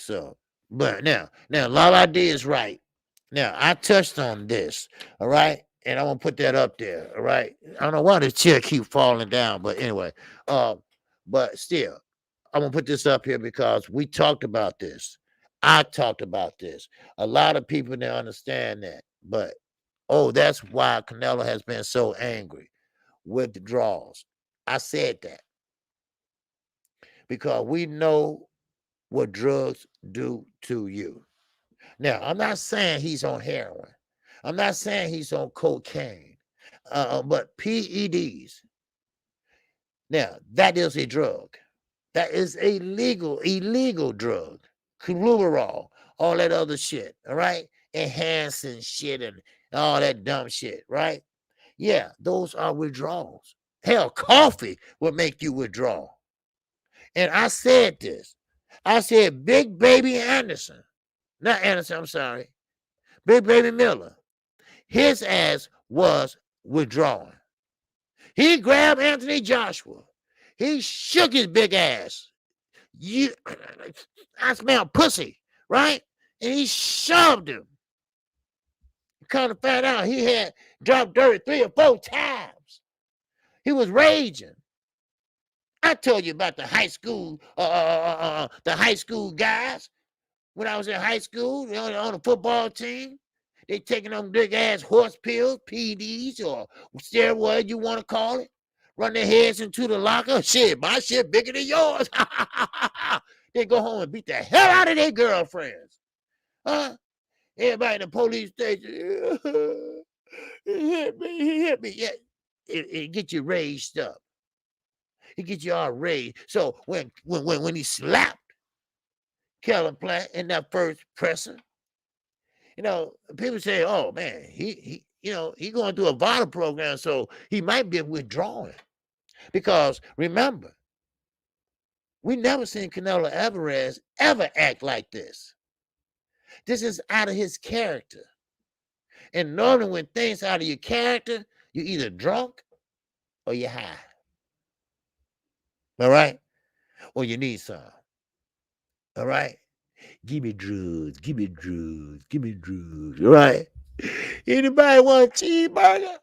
Lala D is right. Now, I touched on this, all right? And I'm going to put that up there, all right? I don't know why the chair keep falling down, but anyway, but still, I'm going to put this up here because we talked about this. I talked about this. A lot of people don't understand that, but, that's why Canelo has been so angry with the draws. I said that because we know what drugs do to you. Now, I'm not saying he's on heroin. I'm not saying he's on cocaine, but PEDs. Now, that is a drug. That is a illegal drug. Chlorol, all that other shit, all right? Enhancing shit and all that dumb shit, right? Yeah, those are withdrawals. Hell, coffee will make you withdraw. And I said this. I said Big Baby Anderson. Not Anderson, I'm sorry. Big Baby Miller. His ass was withdrawing. He grabbed Anthony Joshua. He shook his big ass. I smell pussy, right? And he shoved him. Kind of found out he had dropped dirt 3 or 4 times. He was raging. I told you about the high school guys when I was in high school on the football team. They taking them big ass horse pills, PDs, or steroids, you want to call it. Run their heads into the locker. Shit, my shit bigger than yours. They go home and beat the hell out of their girlfriends. Huh? Everybody in the police station. He hit me. Yeah, it get you raised up. It get you all raised. So when he slapped Kellen Plant in that first presser, people say, "Oh man, he going through a VADA program, so he might be withdrawing." Because remember, we never seen Canelo Alvarez ever act like this. This is out of his character. And normally when things out of your character, you're either drunk or you're high. All right? Or you need some. All right? Give me drugs. Give me drugs. Give me drugs. All right? Anybody want a cheeseburger?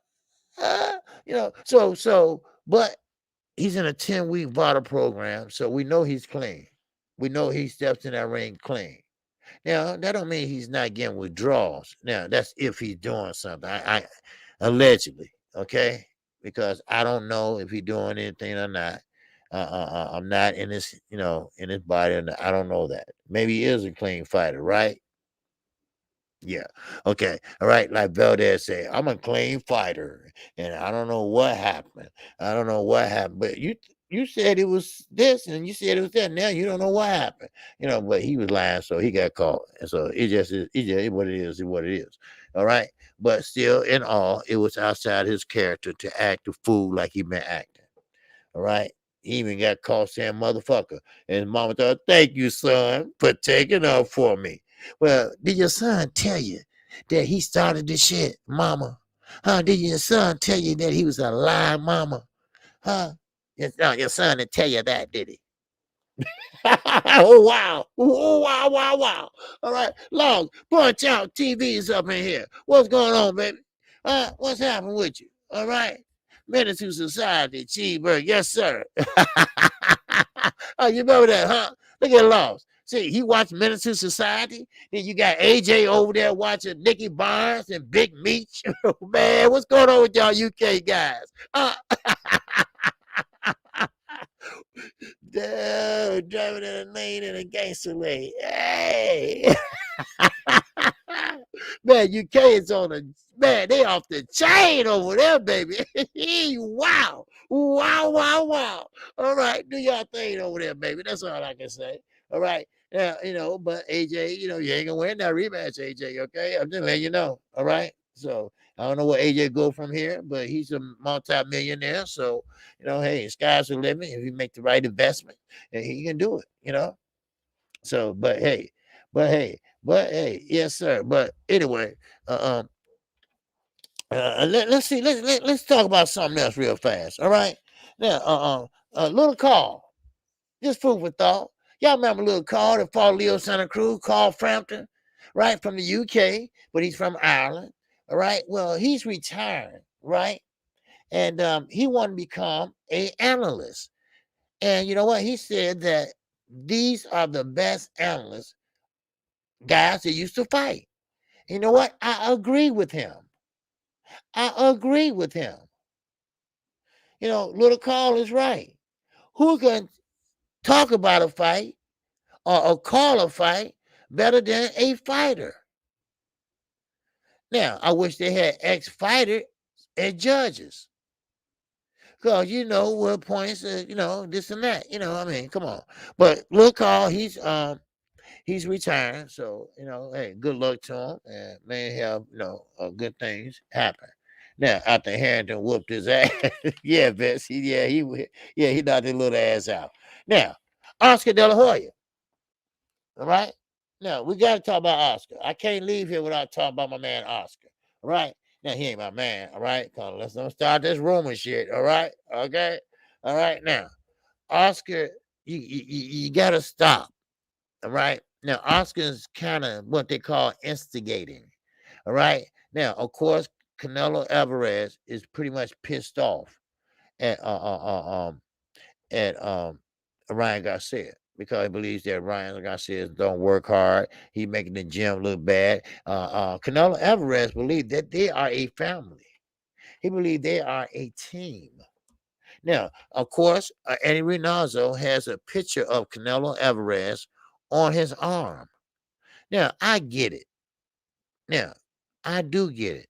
But he's in a 10-week VADA program, so we know he's clean. We know he steps in that ring clean. Now, that don't mean he's not getting withdrawals. Now, that's if he's doing something. I allegedly, okay? Because I don't know if he's doing anything or not. I'm not in this, in his body. And I don't know that. Maybe he is a clean fighter, right? Yeah. Okay. All right. Like Valdez said, I'm a clean fighter, and I don't know what happened. I don't know what happened, but you said it was this, and you said it was that. Now you don't know what happened. But he was lying, so he got caught, and so it just what it is. What it is. All right. But still, in all, it was outside his character to act a fool like he been acting. All right. He even got caught saying motherfucker. And his mama thought, thank you, son, for taking up for me. Well, did your son tell you that he started this shit, mama? Huh? Did your son tell you that he was a lie, mama? Huh? Your son didn't tell you that, did he? Oh wow. Oh wow, wow, wow. All right. Long, punch out TVs up in here. What's going on, baby? What's happening with you? All right. Menace to Society, cheeseburger. Yes, sir. Oh, you remember that, huh? Look at Laws. See, he watched Menace to Society. Then you got AJ over there watching Nicky Barnes and Big Meech. Man, what's going on with y'all UK guys? Dude, driving in a lane in a gangster lane. Hey. Man, UK is on a man, they off the chain over there, baby. Wow. Wow, wow, wow. All right, do y'all thing over there, baby. That's all I can say. All right. Now, but AJ, you ain't gonna win that rematch, AJ. Okay. I'm just letting you know. All right. So I don't know where AJ go from here, but he's a multi-millionaire. So, hey, sky's the limit. If you make the right investment, and he can do it. So, but hey, yes, sir. But anyway, let's see. Let's talk about something else real fast. All right. Now, little Carl, just food for thought. Y'all remember little Carl, the Fall Leo Santa Cruz, Carl Frampton, right, from the UK, but he's from Ireland. All right. Well, he's retiring, right, and he wanted to become an analyst. And you know what? He said that these are the best analysts, guys that used to fight. You know what? I agree with him. I agree with him. Little Carl is right. Who can talk about a fight or call a fight better than a fighter? Now, I wish they had ex-fighter and judges. Because what points, this and that. I mean, come on. But little Carl, he's retiring, so hey, good luck to him, and may have good things happen. Now, after Harrington whooped his ass, yeah, Vince, he knocked his little ass out. Now, Oscar De La Hoya, all right. Now we got to talk about Oscar. I can't leave here without talking about my man Oscar. All right. Now he ain't my man. All right. Let's don't start this rumor shit. All right. Okay. All right. Now, Oscar, you got to stop. All right. Now, Oscar's kind of what they call instigating. All right. Now, of course, Canelo Alvarez is pretty much pissed off at at Ryan Garcia because he believes that Ryan Garcia don't work hard. He making the gym look bad. Canelo Alvarez believes that they are a family. He believes they are a team. Now, of course, Eddie Reynoso has a picture of Canelo Alvarez on his arm. Now, I get it. Now, I do get it.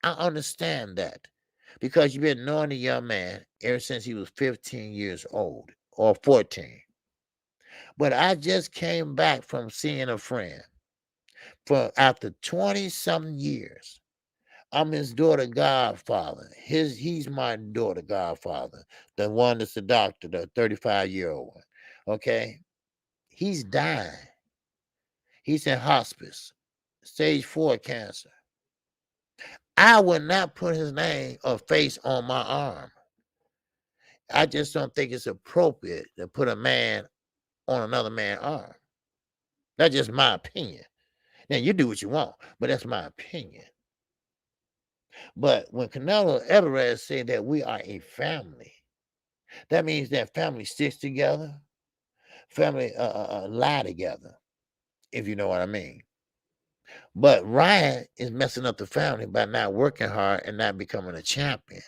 I understand that because you've been knowing the young man ever since he was 15 years old or 14. But I just came back from seeing a friend for after 20-something years. I'm his daughter godfather. He's my daughter godfather, the one that's the doctor, the 35-year-old one. Okay? He's dying. He's in hospice, stage 4 cancer. I would not put his name or face on my arm. I just don't think it's appropriate to put a man on another man's arm. That's just my opinion. Now, you do what you want, but that's my opinion. But when Canelo Alvarez said that we are a family, that means that family sticks together, family lie together, if you know what I mean. But Ryan is messing up the family by not working hard and not becoming a champion.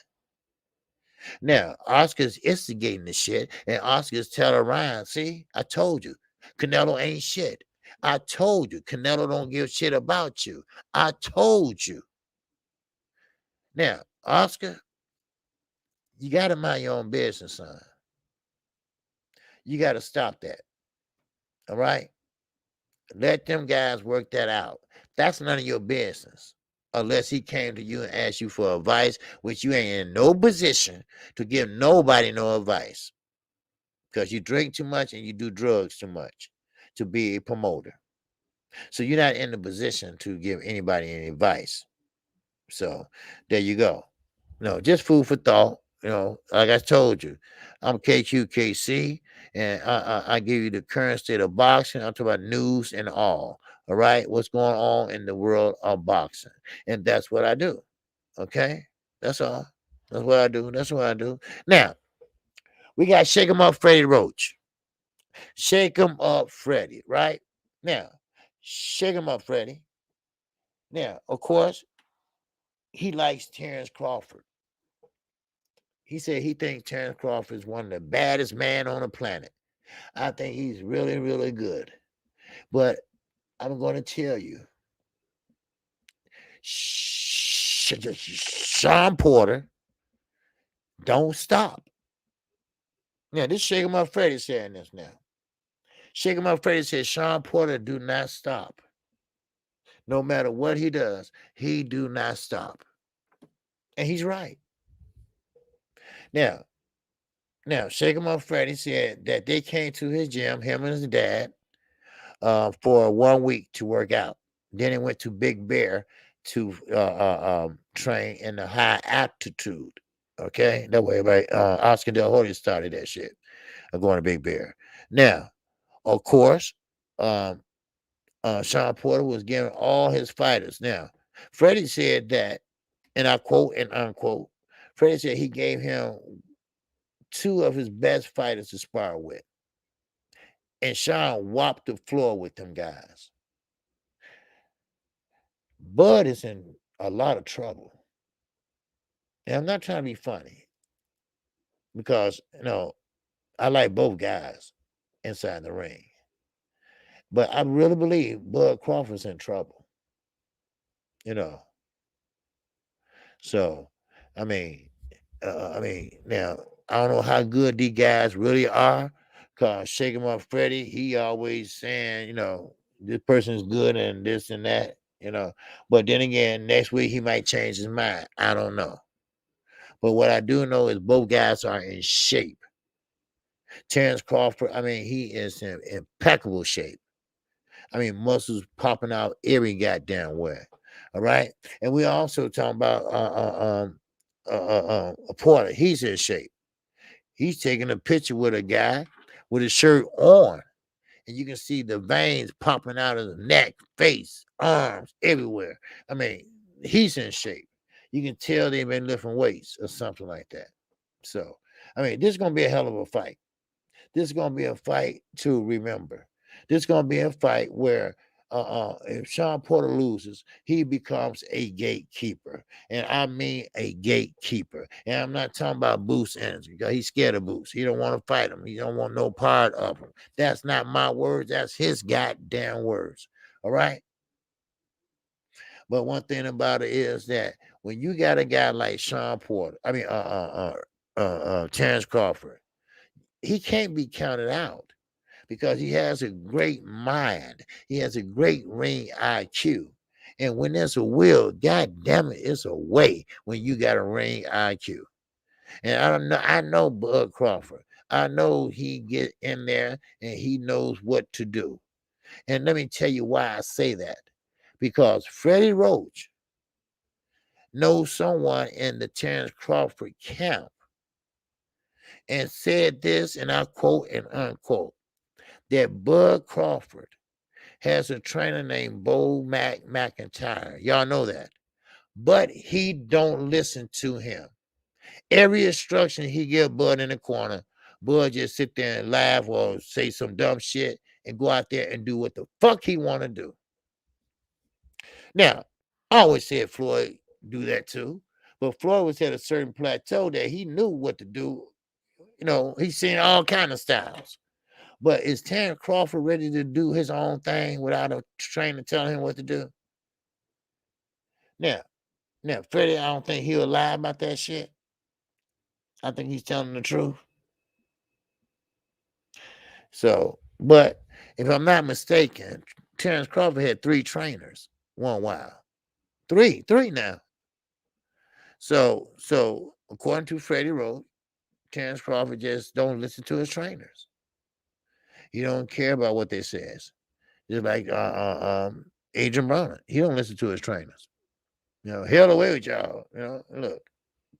Now, Oscar's instigating the shit, and Oscar's telling Ryan, see, I told you, Canelo ain't shit. I told you, Canelo don't give shit about you. I told you. Now, Oscar, you got to mind your own business, son. You got to stop that. All right? Let them guys work that out. That's none of your business. Unless he came to you and asked you for advice, which you ain't in no position to give nobody no advice. Because you drink too much and you do drugs too much to be a promoter. So you're not in the position to give anybody any advice. So there you go. No, just food for thought. Like I told you, I'm KQKC, and I give you the current state of boxing. I'm talking about news and all. All right, what's going on in the world of boxing, and that's what I do. Okay, that's all. That's what I do. That's what I do. Now we got Shake 'em Up, Freddie Roach. Shake 'em up, Freddie. Right now, Shake 'em up, Freddie. Now, of course, he likes Terrence Crawford. He said he thinks Terrence Crawford is one of the baddest man on the planet. I think he's really, really good. But I'm going to tell you, Sean Porter, don't stop. Now, this Shake 'em Up Freddie saying this now. Shake 'em Up Freddie said, Sean Porter do not stop. No matter what he does, he do not stop. And he's right. Now, Shake 'em Up Freddie said that they came to his gym, him and his dad, for 1 week to work out. Then he went to Big Bear to train in the high altitude. Okay, that way, everybody, Oscar Del Hoya started that shit. Going to Big Bear. Now, of course, Sean Porter was giving all his fighters. Now, Freddie said that, and I quote and unquote, Freddie said he gave him 2 of his best fighters to spar with. And Sean whopped the floor with them guys. Bud is in a lot of trouble. And I'm not trying to be funny because, I like both guys inside the ring. But I really believe Bud Crawford's in trouble. So, I mean, now, I don't know how good these guys really are because Shake 'em Up Freddie, he always saying, this person's good and this and that, But then again, next week he might change his mind. I don't know. But what I do know is both guys are in shape. Terrence Crawford, he is in impeccable shape. Muscles popping out every goddamn where. All right. And we also talking about Porter. He's in shape. He's taking a picture with a guy with his shirt on, and you can see the veins popping out of the neck, face, arms, everywhere. He's in shape. You can tell they've been lifting weights or something like that. So, this is going to be a hell of a fight. This is going to be a fight to remember. This is going to be a fight where if Sean Porter loses, he becomes a gatekeeper. And I mean a gatekeeper. And I'm not talking about Boots Ennis because he's scared of Boots. He don't want to fight him. He don't want no part of him. That's not my words. That's his goddamn words. All right? But one thing about it is that when you got a guy like Sean Porter, Terrence Crawford, he can't be counted out because he has a great mind. He has a great ring IQ. And when there's a will, God damn it, it's a way when you got a ring IQ. And I know Bud Crawford. I know he get in there and he knows what to do. And let me tell you why I say that. Because Freddie Roach knows someone in the Terrence Crawford camp and said this, and I quote and unquote, that Bud Crawford has a trainer named Bo McIntyre. Y'all know that. But he don't listen to him. Every instruction he give Bud in the corner, Bud just sit there and laugh or say some dumb shit and go out there and do what the fuck he want to do. Now, I always said Floyd do that too, but Floyd was at a certain plateau that he knew what to do. He's seen all kind of styles. But is Terrence Crawford ready to do his own thing without a trainer telling him what to do? Now, Freddie, I don't think he'll lie about that shit. I think he's telling the truth. So, but if I'm not mistaken, Terrence Crawford had 3 trainers one while. Three now. So according to Freddie Roach, Terrence Crawford just don't listen to his trainers. He don't care about what they says. Just like Adrian Broner. He don't listen to his trainers. Hell away with y'all. Look,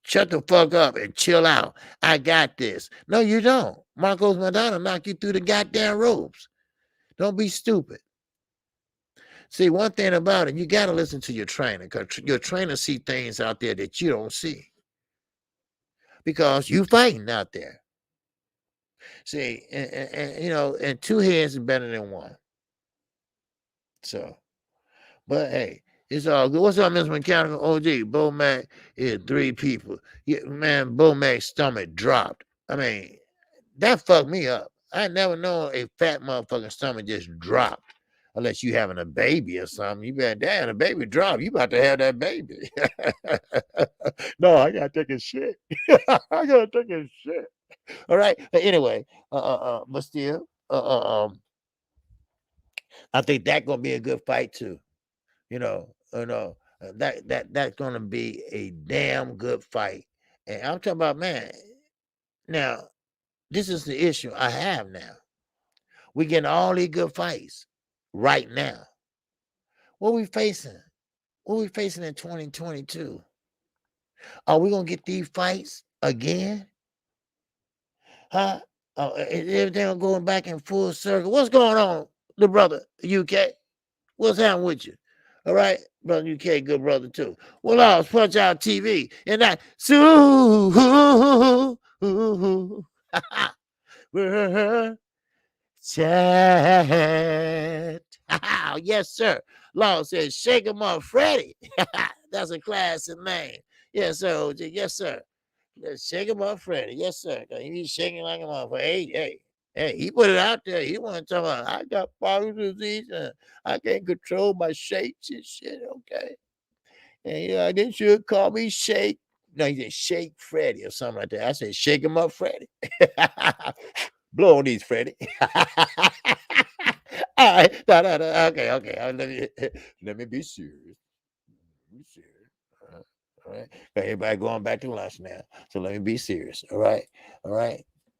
shut the fuck up and chill out. I got this. No, you don't. Marcos Madonna knock you through the goddamn ropes. Don't be stupid. See, one thing about it, you got to listen to your trainer, because your trainer see things out there that you don't see, because you fighting out there. See, and two heads is better than one. So, but hey, it's all good. What's up, Mr. Mechanical OG? Bo Mac is 3 people. Yeah, man, Bo Mac's stomach dropped. I mean, that fucked me up. I never known a fat motherfucking stomach just dropped. Unless you having a baby or something. You better, damn, a baby drop. You about to have that baby. No, I gotta take a shit. I gotta take a shit. All right. But anyway, but still, I think that's gonna be a good fight too. That's gonna be a damn good fight. And I'm talking about, man. Now, this is the issue I have now. We getting all these good fights right now. What we facing? What we facing in 2022? Are we gonna get these fights again? Huh? Everything going back in full circle. What's going on, the brother UK? What's happening with you? All right, brother UK, good brother too. Well, I'll punch out TV and that chat. Yes, sir. Law says, shake him up, Freddie. That's a classic name. Yes, sir, OJ. Yes, sir. Let's shake him up, Freddie. Yes, sir. He's shaking like a motherfucker. Hey, he put it out there. He want to talk about, I got Parkinson's disease and I can't control my shakes and shit. Okay. And they should call me Shake. No, he said Shake Freddie or something like that. I said, shake him up, Freddie. Blow on these, Freddie. All right. No. Okay. Let me be serious. All right. Everybody going back to lunch now. So let me be serious. All right.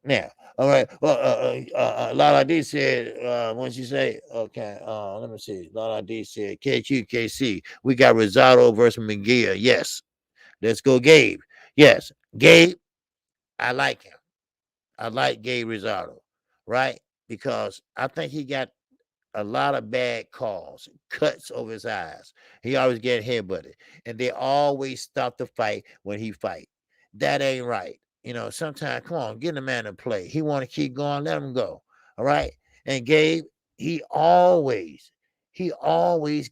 Now, all right. Well, Lala D said, once you say, okay, let me see. Lala D said, KQKC, we got Rosado versus McGear. Yes. Let's go, Gabe. Yes. Gabe, I like him. I like Gabe Rosado, right? Because I think he got a lot of bad calls, cuts over his eyes. He always get headbutted, and they always stop the fight when he fight. That ain't right. Sometimes, come on, get the man to play. He want to keep going, let him go. All right. And Gabe, he always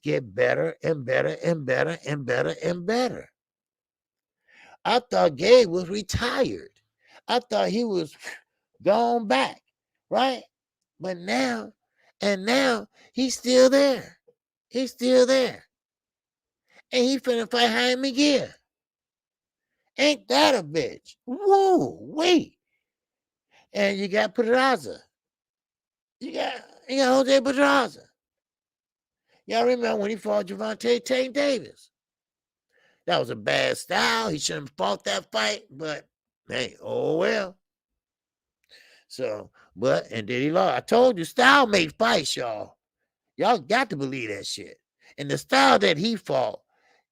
get better and better and better and better and better. I thought Gabe was retired. I thought he was gone back, right? But now he's still there. He's still there. And he finna fight Jaime McGear. Ain't that a bitch? Whoa, wait. And you got Pedraza. You got Jose Pedraza. Y'all remember when he fought Gervonta Tank Davis? That was a bad style. He shouldn't have fought that fight, but hey, oh well. So, and then he lost. I told you, style made fights, y'all. Y'all got to believe that shit. And the style that he fought,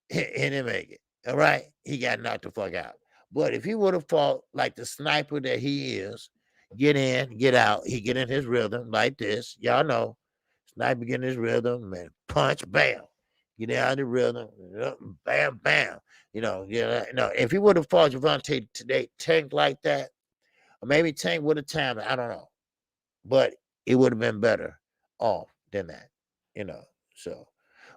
he didn't make it. All right. He got knocked the fuck out. But if he would have fought like the sniper that he is, get in, get out, he get in his rhythm like this. Y'all know. Sniper get in his rhythm and punch, bam. Get out of the rhythm, bam, bam. If he would have fought Gervonta today, Tank like that, or maybe Tank would have timed it. I don't know. But it would have been better off than that. So,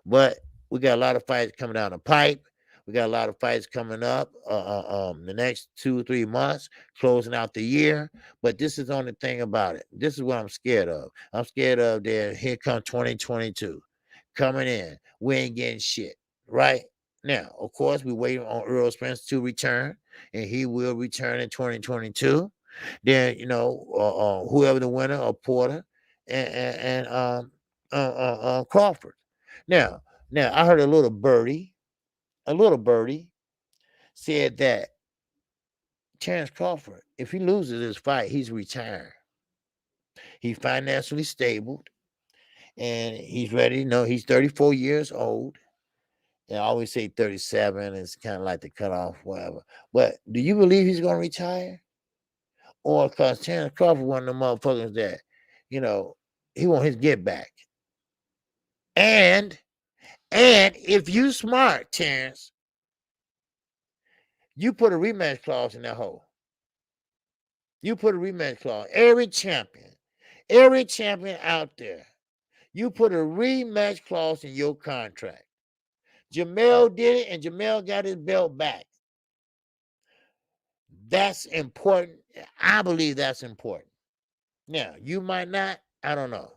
but we got a lot of fights coming down the pipe. We got a lot of fights coming up the next 2 or 3 months, closing out the year. But this is the only thing about it. This is what I'm scared of. I'm scared of that here come 2022 coming in. We ain't getting shit. Right? Now, of course, we're waiting on Earl Spence to return, and he will return in 2022. Then, whoever the winner of Porter and Crawford. Now, I heard a little birdie said that Terrence Crawford, if he loses this fight, he's retired. He's financially stable, and he's ready. You know, he's 34 years old. And I always say 37 is kind of like the cutoff, whatever. But do you believe he's going to retire? Or because Terrence Crawford, one of the motherfuckers that, you know, he want his get back. And if you smart, Terrence, you put a rematch clause in that hole. You put a rematch clause. Every champion out there, you put a rematch clause in your contract. Jamel did it, and Jamel got his belt back. That's important. I believe that's important. Now, you might not. I don't know.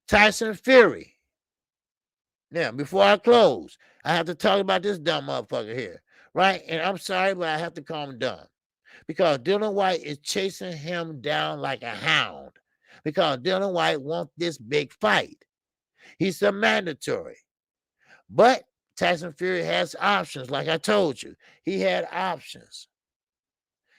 Tyson Fury. Now, before I close, I have to talk about this dumb motherfucker here, right? And I'm sorry, but I have to call him dumb. Because Dylan White is chasing him down like a hound. Because Dylan White wants this big fight. He's a mandatory. But Tyson Fury has options, like I told you. He had options.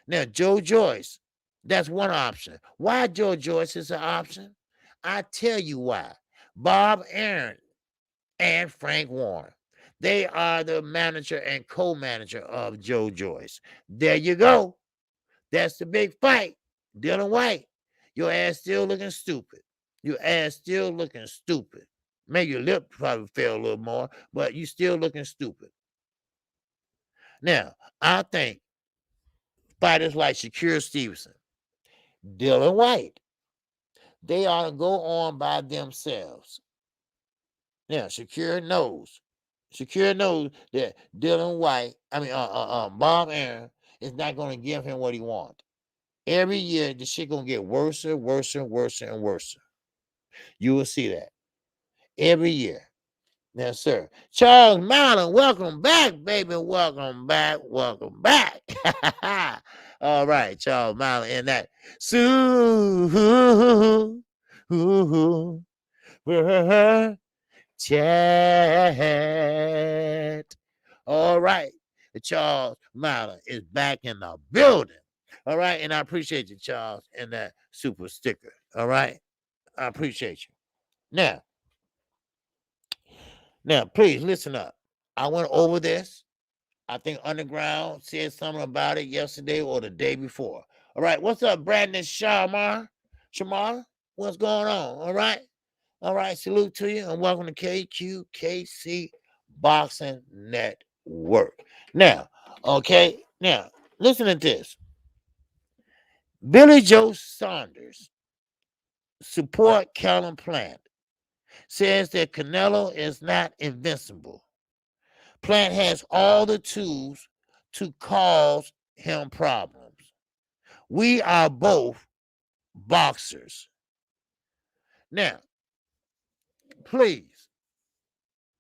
Now, Joe Joyce, that's one option. Why Joe Joyce is an option? I tell you why. Bob Arum and Frank Warren. They are the manager and co-manager of Joe Joyce. There you go. That's the big fight. Dylan White, your ass still looking stupid. Your ass still looking stupid. Maybe your lip probably fell a little more, but you still looking stupid. Now, I think fighters like Shakur Stevenson, Dylan White, they ought to go on by themselves. Now, Shakur knows that Dylan White, Bob Arum is not going to give him what he wants. Every year, the shit going to get worse and worse and worse and worse. You will see that every year. Yes, sir. Charles Marlin, welcome back, baby. Welcome back. Welcome back. All right, Charles Marlin in that chat. All right. Charles Marlin is back in the building. All right. And I appreciate you, Charles, and that super sticker. All right. I appreciate you. Now, please listen up. I went over this. I think Underground said something about it yesterday or the day before. All right. What's up, Brandon Shamar? What's going on? All right. All right. Salute to you and welcome to KQKC Boxing Network. Now, okay. Now, listen to this. Billy Joe Saunders support Callum Plant. Says that Canelo is not invincible. Plant has all the tools to cause him problems. We are both boxers. Now, please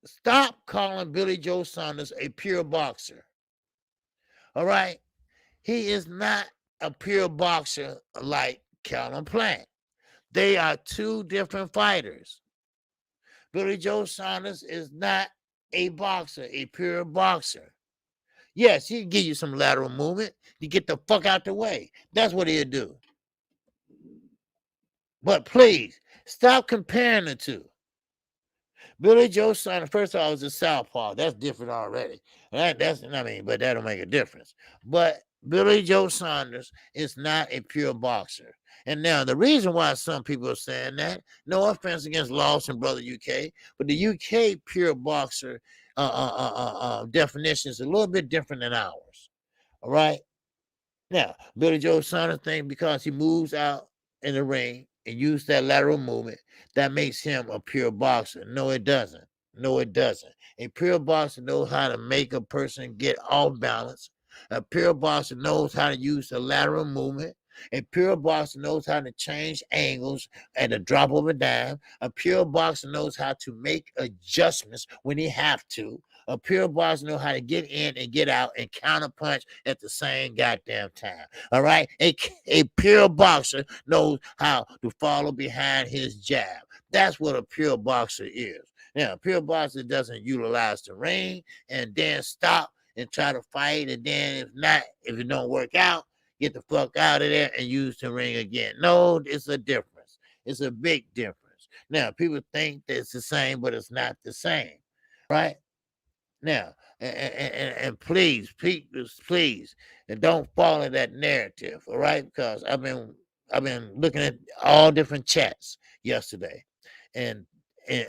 stop calling Billy Joe Saunders a pure boxer. All right? He is not a pure boxer like Callum Plant. They are two different fighters. Billy Joe Saunders is not a boxer, a pure boxer. Yes, he can give you some lateral movement to get the fuck out the way. That's what he'll do. But please, stop comparing the two. Billy Joe Saunders, first of all, was a southpaw. That's different already. But that don't make a difference. But Billy Joe Saunders is not a pure boxer. And now the reason why some people are saying that, no offense against Lawson, brother UK, but the UK pure boxer definition is a little bit different than ours. All right. Now, Billy Joe Saunders thing, because he moves out in the ring and uses that lateral movement, that makes him a pure boxer. No, it doesn't. No, it doesn't. A pure boxer knows how to make a person get off balance. A pure boxer knows how to use the lateral movement. A pure boxer knows how to change angles at the drop of a dime. A pure boxer knows how to make adjustments when he have to. A pure boxer knows how to get in and get out and counterpunch at the same goddamn time. All right? A pure boxer knows how to follow behind his jab. That's what a pure boxer is. Now, a pure boxer doesn't utilize the ring and then stop and try to fight, and then if it don't work out, get the fuck out of there and use the ring again. No, it's a difference. It's a big difference. Now, people think that it's the same, but it's not the same, right? Now, and please, please, and don't fall in that narrative, all right? Because I've been looking at all different chats yesterday, and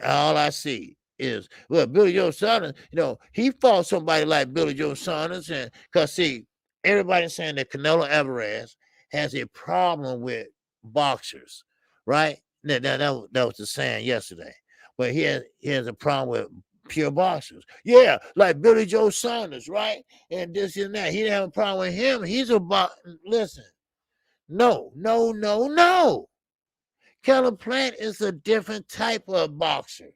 all I see is, well, Billy Joe Saunders, he fought somebody like Billy Joe Saunders, and because see, everybody's saying that Canelo Alvarez has a problem with boxers, right? That was the saying yesterday, but he has a problem with pure boxers. Yeah, like Billy Joe Saunders, right? And this and that. He didn't have a problem with him. He's about, listen, no, no, no, no. Caleb Plant is a different type of boxer.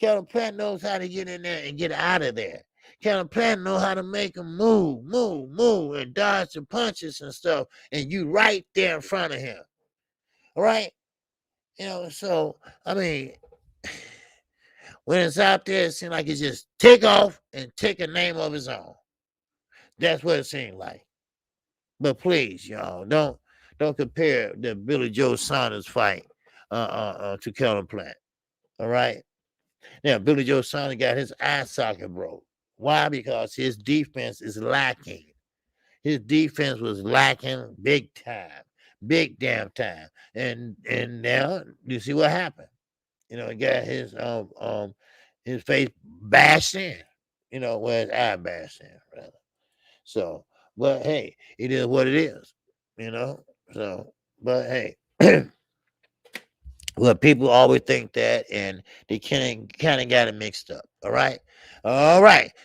Caleb Plant knows how to get in there and get out of there. Caleb Plant knows how to make him move, move, move, and dodge the punches and stuff. And you right there in front of him. All right? So, I mean, when it's out there, it seems like it's just take off and take a name of his own. That's what it seemed like. But please, y'all, don't compare the Billy Joe Saunders fight to Caleb Plant. All right. Now, Billy Joe Saunders got his eye socket broke. Why? Because his defense is lacking. His defense was lacking big time, big damn time. And now you see what happened. He got his face bashed in. Where his eye bashed in, rather. So, but hey, it is what it is. So, but hey. Well, people always think that, and they kind of got it mixed up. All right.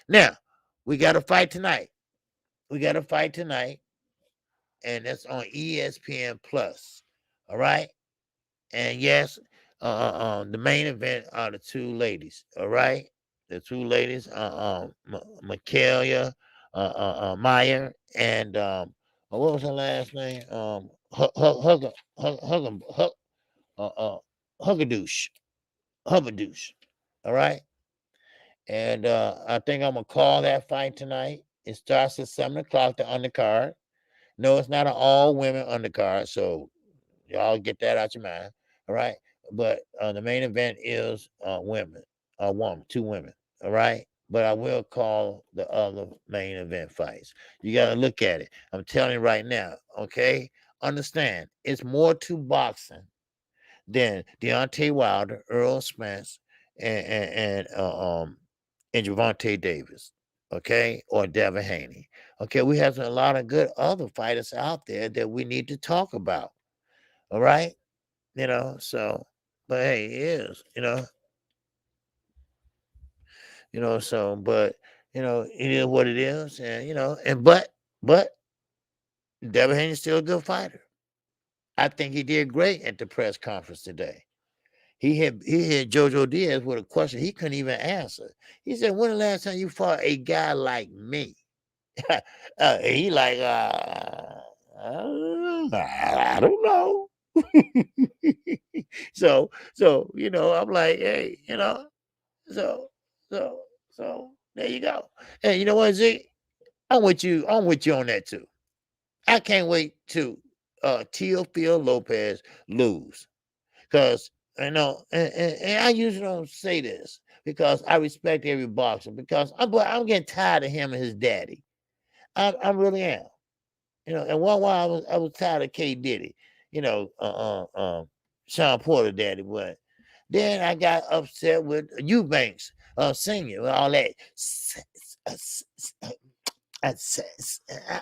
Now we got to fight tonight. We got to fight tonight, and that's on ESPN Plus. All right. And yes, the main event are the two ladies. All right, the two ladies, Mikaela Meyer, and what was her last name? Huggadoosh. Hubadoosh. All right. And I think I'm gonna call that fight tonight. It starts at 7 o'clock. The undercard. No, it's not an all women undercard. So y'all get that out your mind. All right. But the main event is women, two women. All right. But I will call the other main event fights. You got to look at it. I'm telling you right now. Okay. Understand, it's more to boxing than Deontay Wilder, Earl Spence, and Gervonta Davis, okay, or Devin Haney. Okay, we have a lot of good other fighters out there that we need to talk about. All right, so, but hey, it is, so, but it is what it is, and but Devin Haney's still a good fighter. I think he did great at the press conference today. He hit Jojo Diaz with a question he couldn't even answer. He said, "When the last time you fought a guy like me?" He like, I don't know. So I'm like, hey, so so so there you go. And you know what, Z? I'm with you. I'm with you on that too. I can't wait to Teofimo Lopez lose. Because and I usually don't say this because I respect every boxer because I'm getting tired of him and his daddy. I really am. And one while I was tired of K Diddy, Sean Porter daddy, but then I got upset with Eubanks Senior with all that.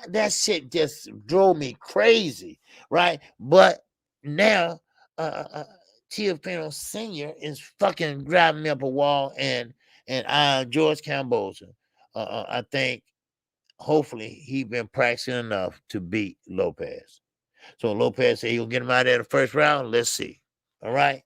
That shit just drove me crazy, right? But now Teofimo Senior is fucking driving me up a wall, and George Camboza. I think hopefully he been practicing enough to beat Lopez. So Lopez said he'll get him out of there the first round. Let's see. All right.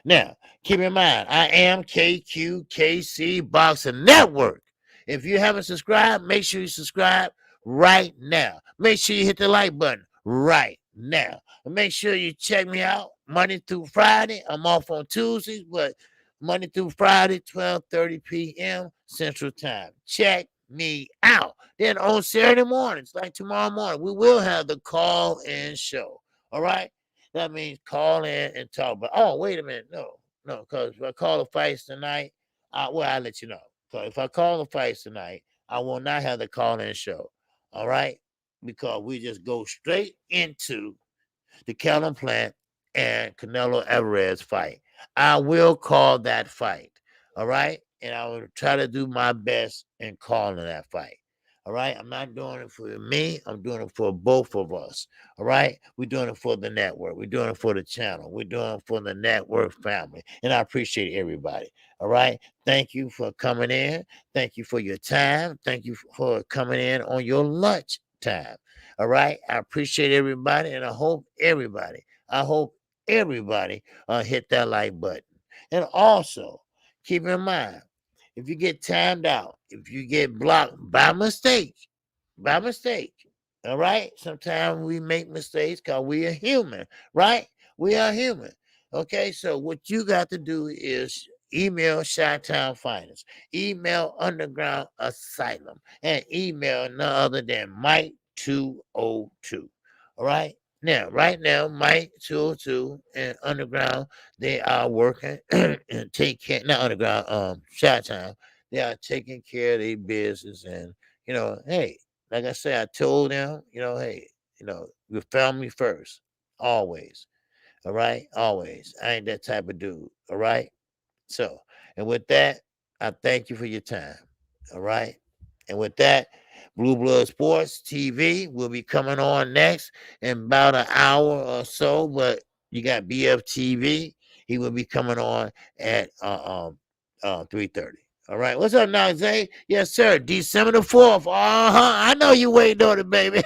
Now, keep in mind, I am KQKC Boxing Network. If you haven't subscribed, make sure you subscribe right now. Make sure you hit the like button right now. And make sure you check me out Monday through Friday. I'm off on Tuesdays, but Monday through Friday, 12:30 p.m. Central Time. Check me out. Then on Saturday mornings, like tomorrow morning, we will have the call-in show. All right? That means call in and talk. But oh, wait a minute, no, because if I call the fights tonight, I'll let you know. So if I call the fights tonight, I will not have the call in show. All right, because we just go straight into the Kellen Plant and Canelo Alvarez fight. I will call that fight. All right. And I will try to do my best in calling that fight. All right. I'm not doing it for me. I'm doing it for both of us. All right. We're doing it for the network. We're doing it for the channel. We're doing it for the network family. And I appreciate everybody. All right. Thank you for coming in. Thank you for your time. Thank you for coming in on your lunch time. All right. I appreciate everybody. And I hope everybody hit that like button. And also, keep in mind, if you get timed out, if you get blocked by mistake, all right? Sometimes we make mistakes because we are human, right? We are human. Okay, so what you got to do is email Chi-Town Finance, email Underground Asylum, and email none other than Mike 202. All right. Now, right now, Mike 202 and Underground, they are working and take care, not Underground, Chi-Town, they are taking care of their business. And, hey, like I said, I told them, hey, your family first, always. All right. Always. I ain't that type of dude. All right. So, and with that, I thank you for your time. All right. And with that, Blue Blood Sports TV will be coming on next in about an hour or so. But you got BF TV. He will be coming on at 3:30. All right. What's up now, Zay? Yes, sir. December the 4th. I know you waiting on it, baby.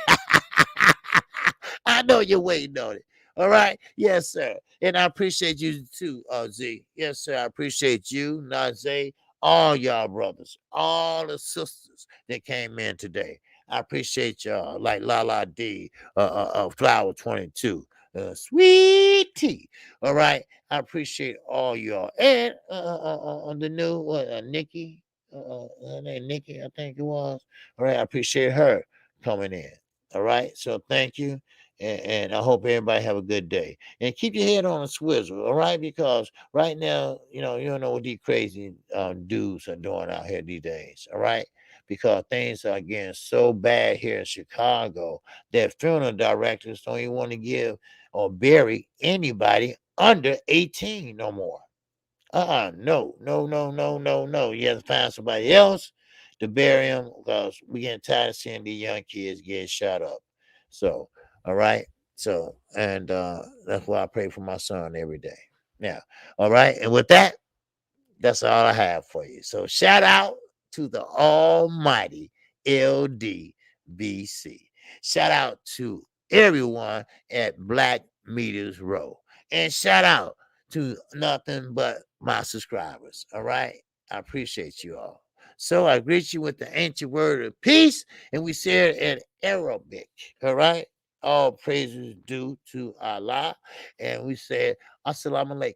I know you're waiting on it. All right. Yes, sir. And I appreciate you too, Z. Yes, sir. I appreciate you, Nazay, all y'all brothers, all the sisters that came in today. I appreciate y'all, like Lala D, Flower 22, Sweet Tea. All right. I appreciate all y'all. And the new Nikki, her name Nikki, I think it was. All right. I appreciate her coming in. All right. So thank you. And I hope everybody have a good day. And keep your head on a swizzle, all right? Because right now, you don't know what these crazy dudes are doing out here these days, all right? Because things are getting so bad here in Chicago that funeral directors don't even want to give or bury anybody under 18 no more. No, no, no, no, no, no. You have to find somebody else to bury him because we getting tired of seeing these young kids get shot up. So, all right. So, and that's why I pray for my son every day. Now, all right. And with that, that's all I have for you. So shout out to the almighty LDBC. Shout out to everyone at Black Meters Row. And shout out to nothing but my subscribers. All right. I appreciate you all. So I greet you with the ancient word of peace, and we say it in Arabic. All right. All praises due to Allah. And we say Assalamu alaikum.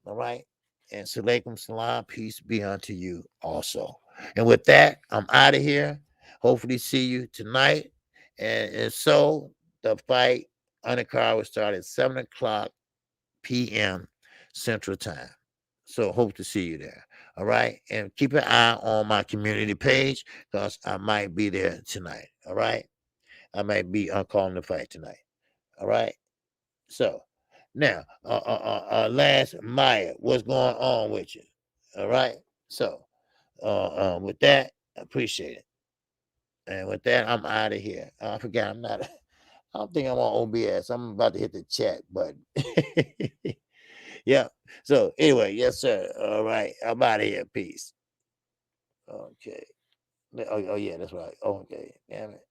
All right. And salaikum salam, peace be unto you also. And with that, I'm out of here. Hopefully, see you tonight. And so the fight undercard will start at 7 o'clock p.m. Central Time. So hope to see you there. All right. And keep an eye on my community page because I might be there tonight. All right. I might be calling the fight tonight. All right. So now, Lance Meyer, what's going on with you? All right. So, with that, I appreciate it. And with that, I'm out of here. I forgot I'm not. I don't think I'm on OBS. I'm about to hit the chat button. Yeah. So anyway, yes, sir. All right. I'm out of here. Peace. Okay. Oh, yeah, that's right. Okay. Damn it.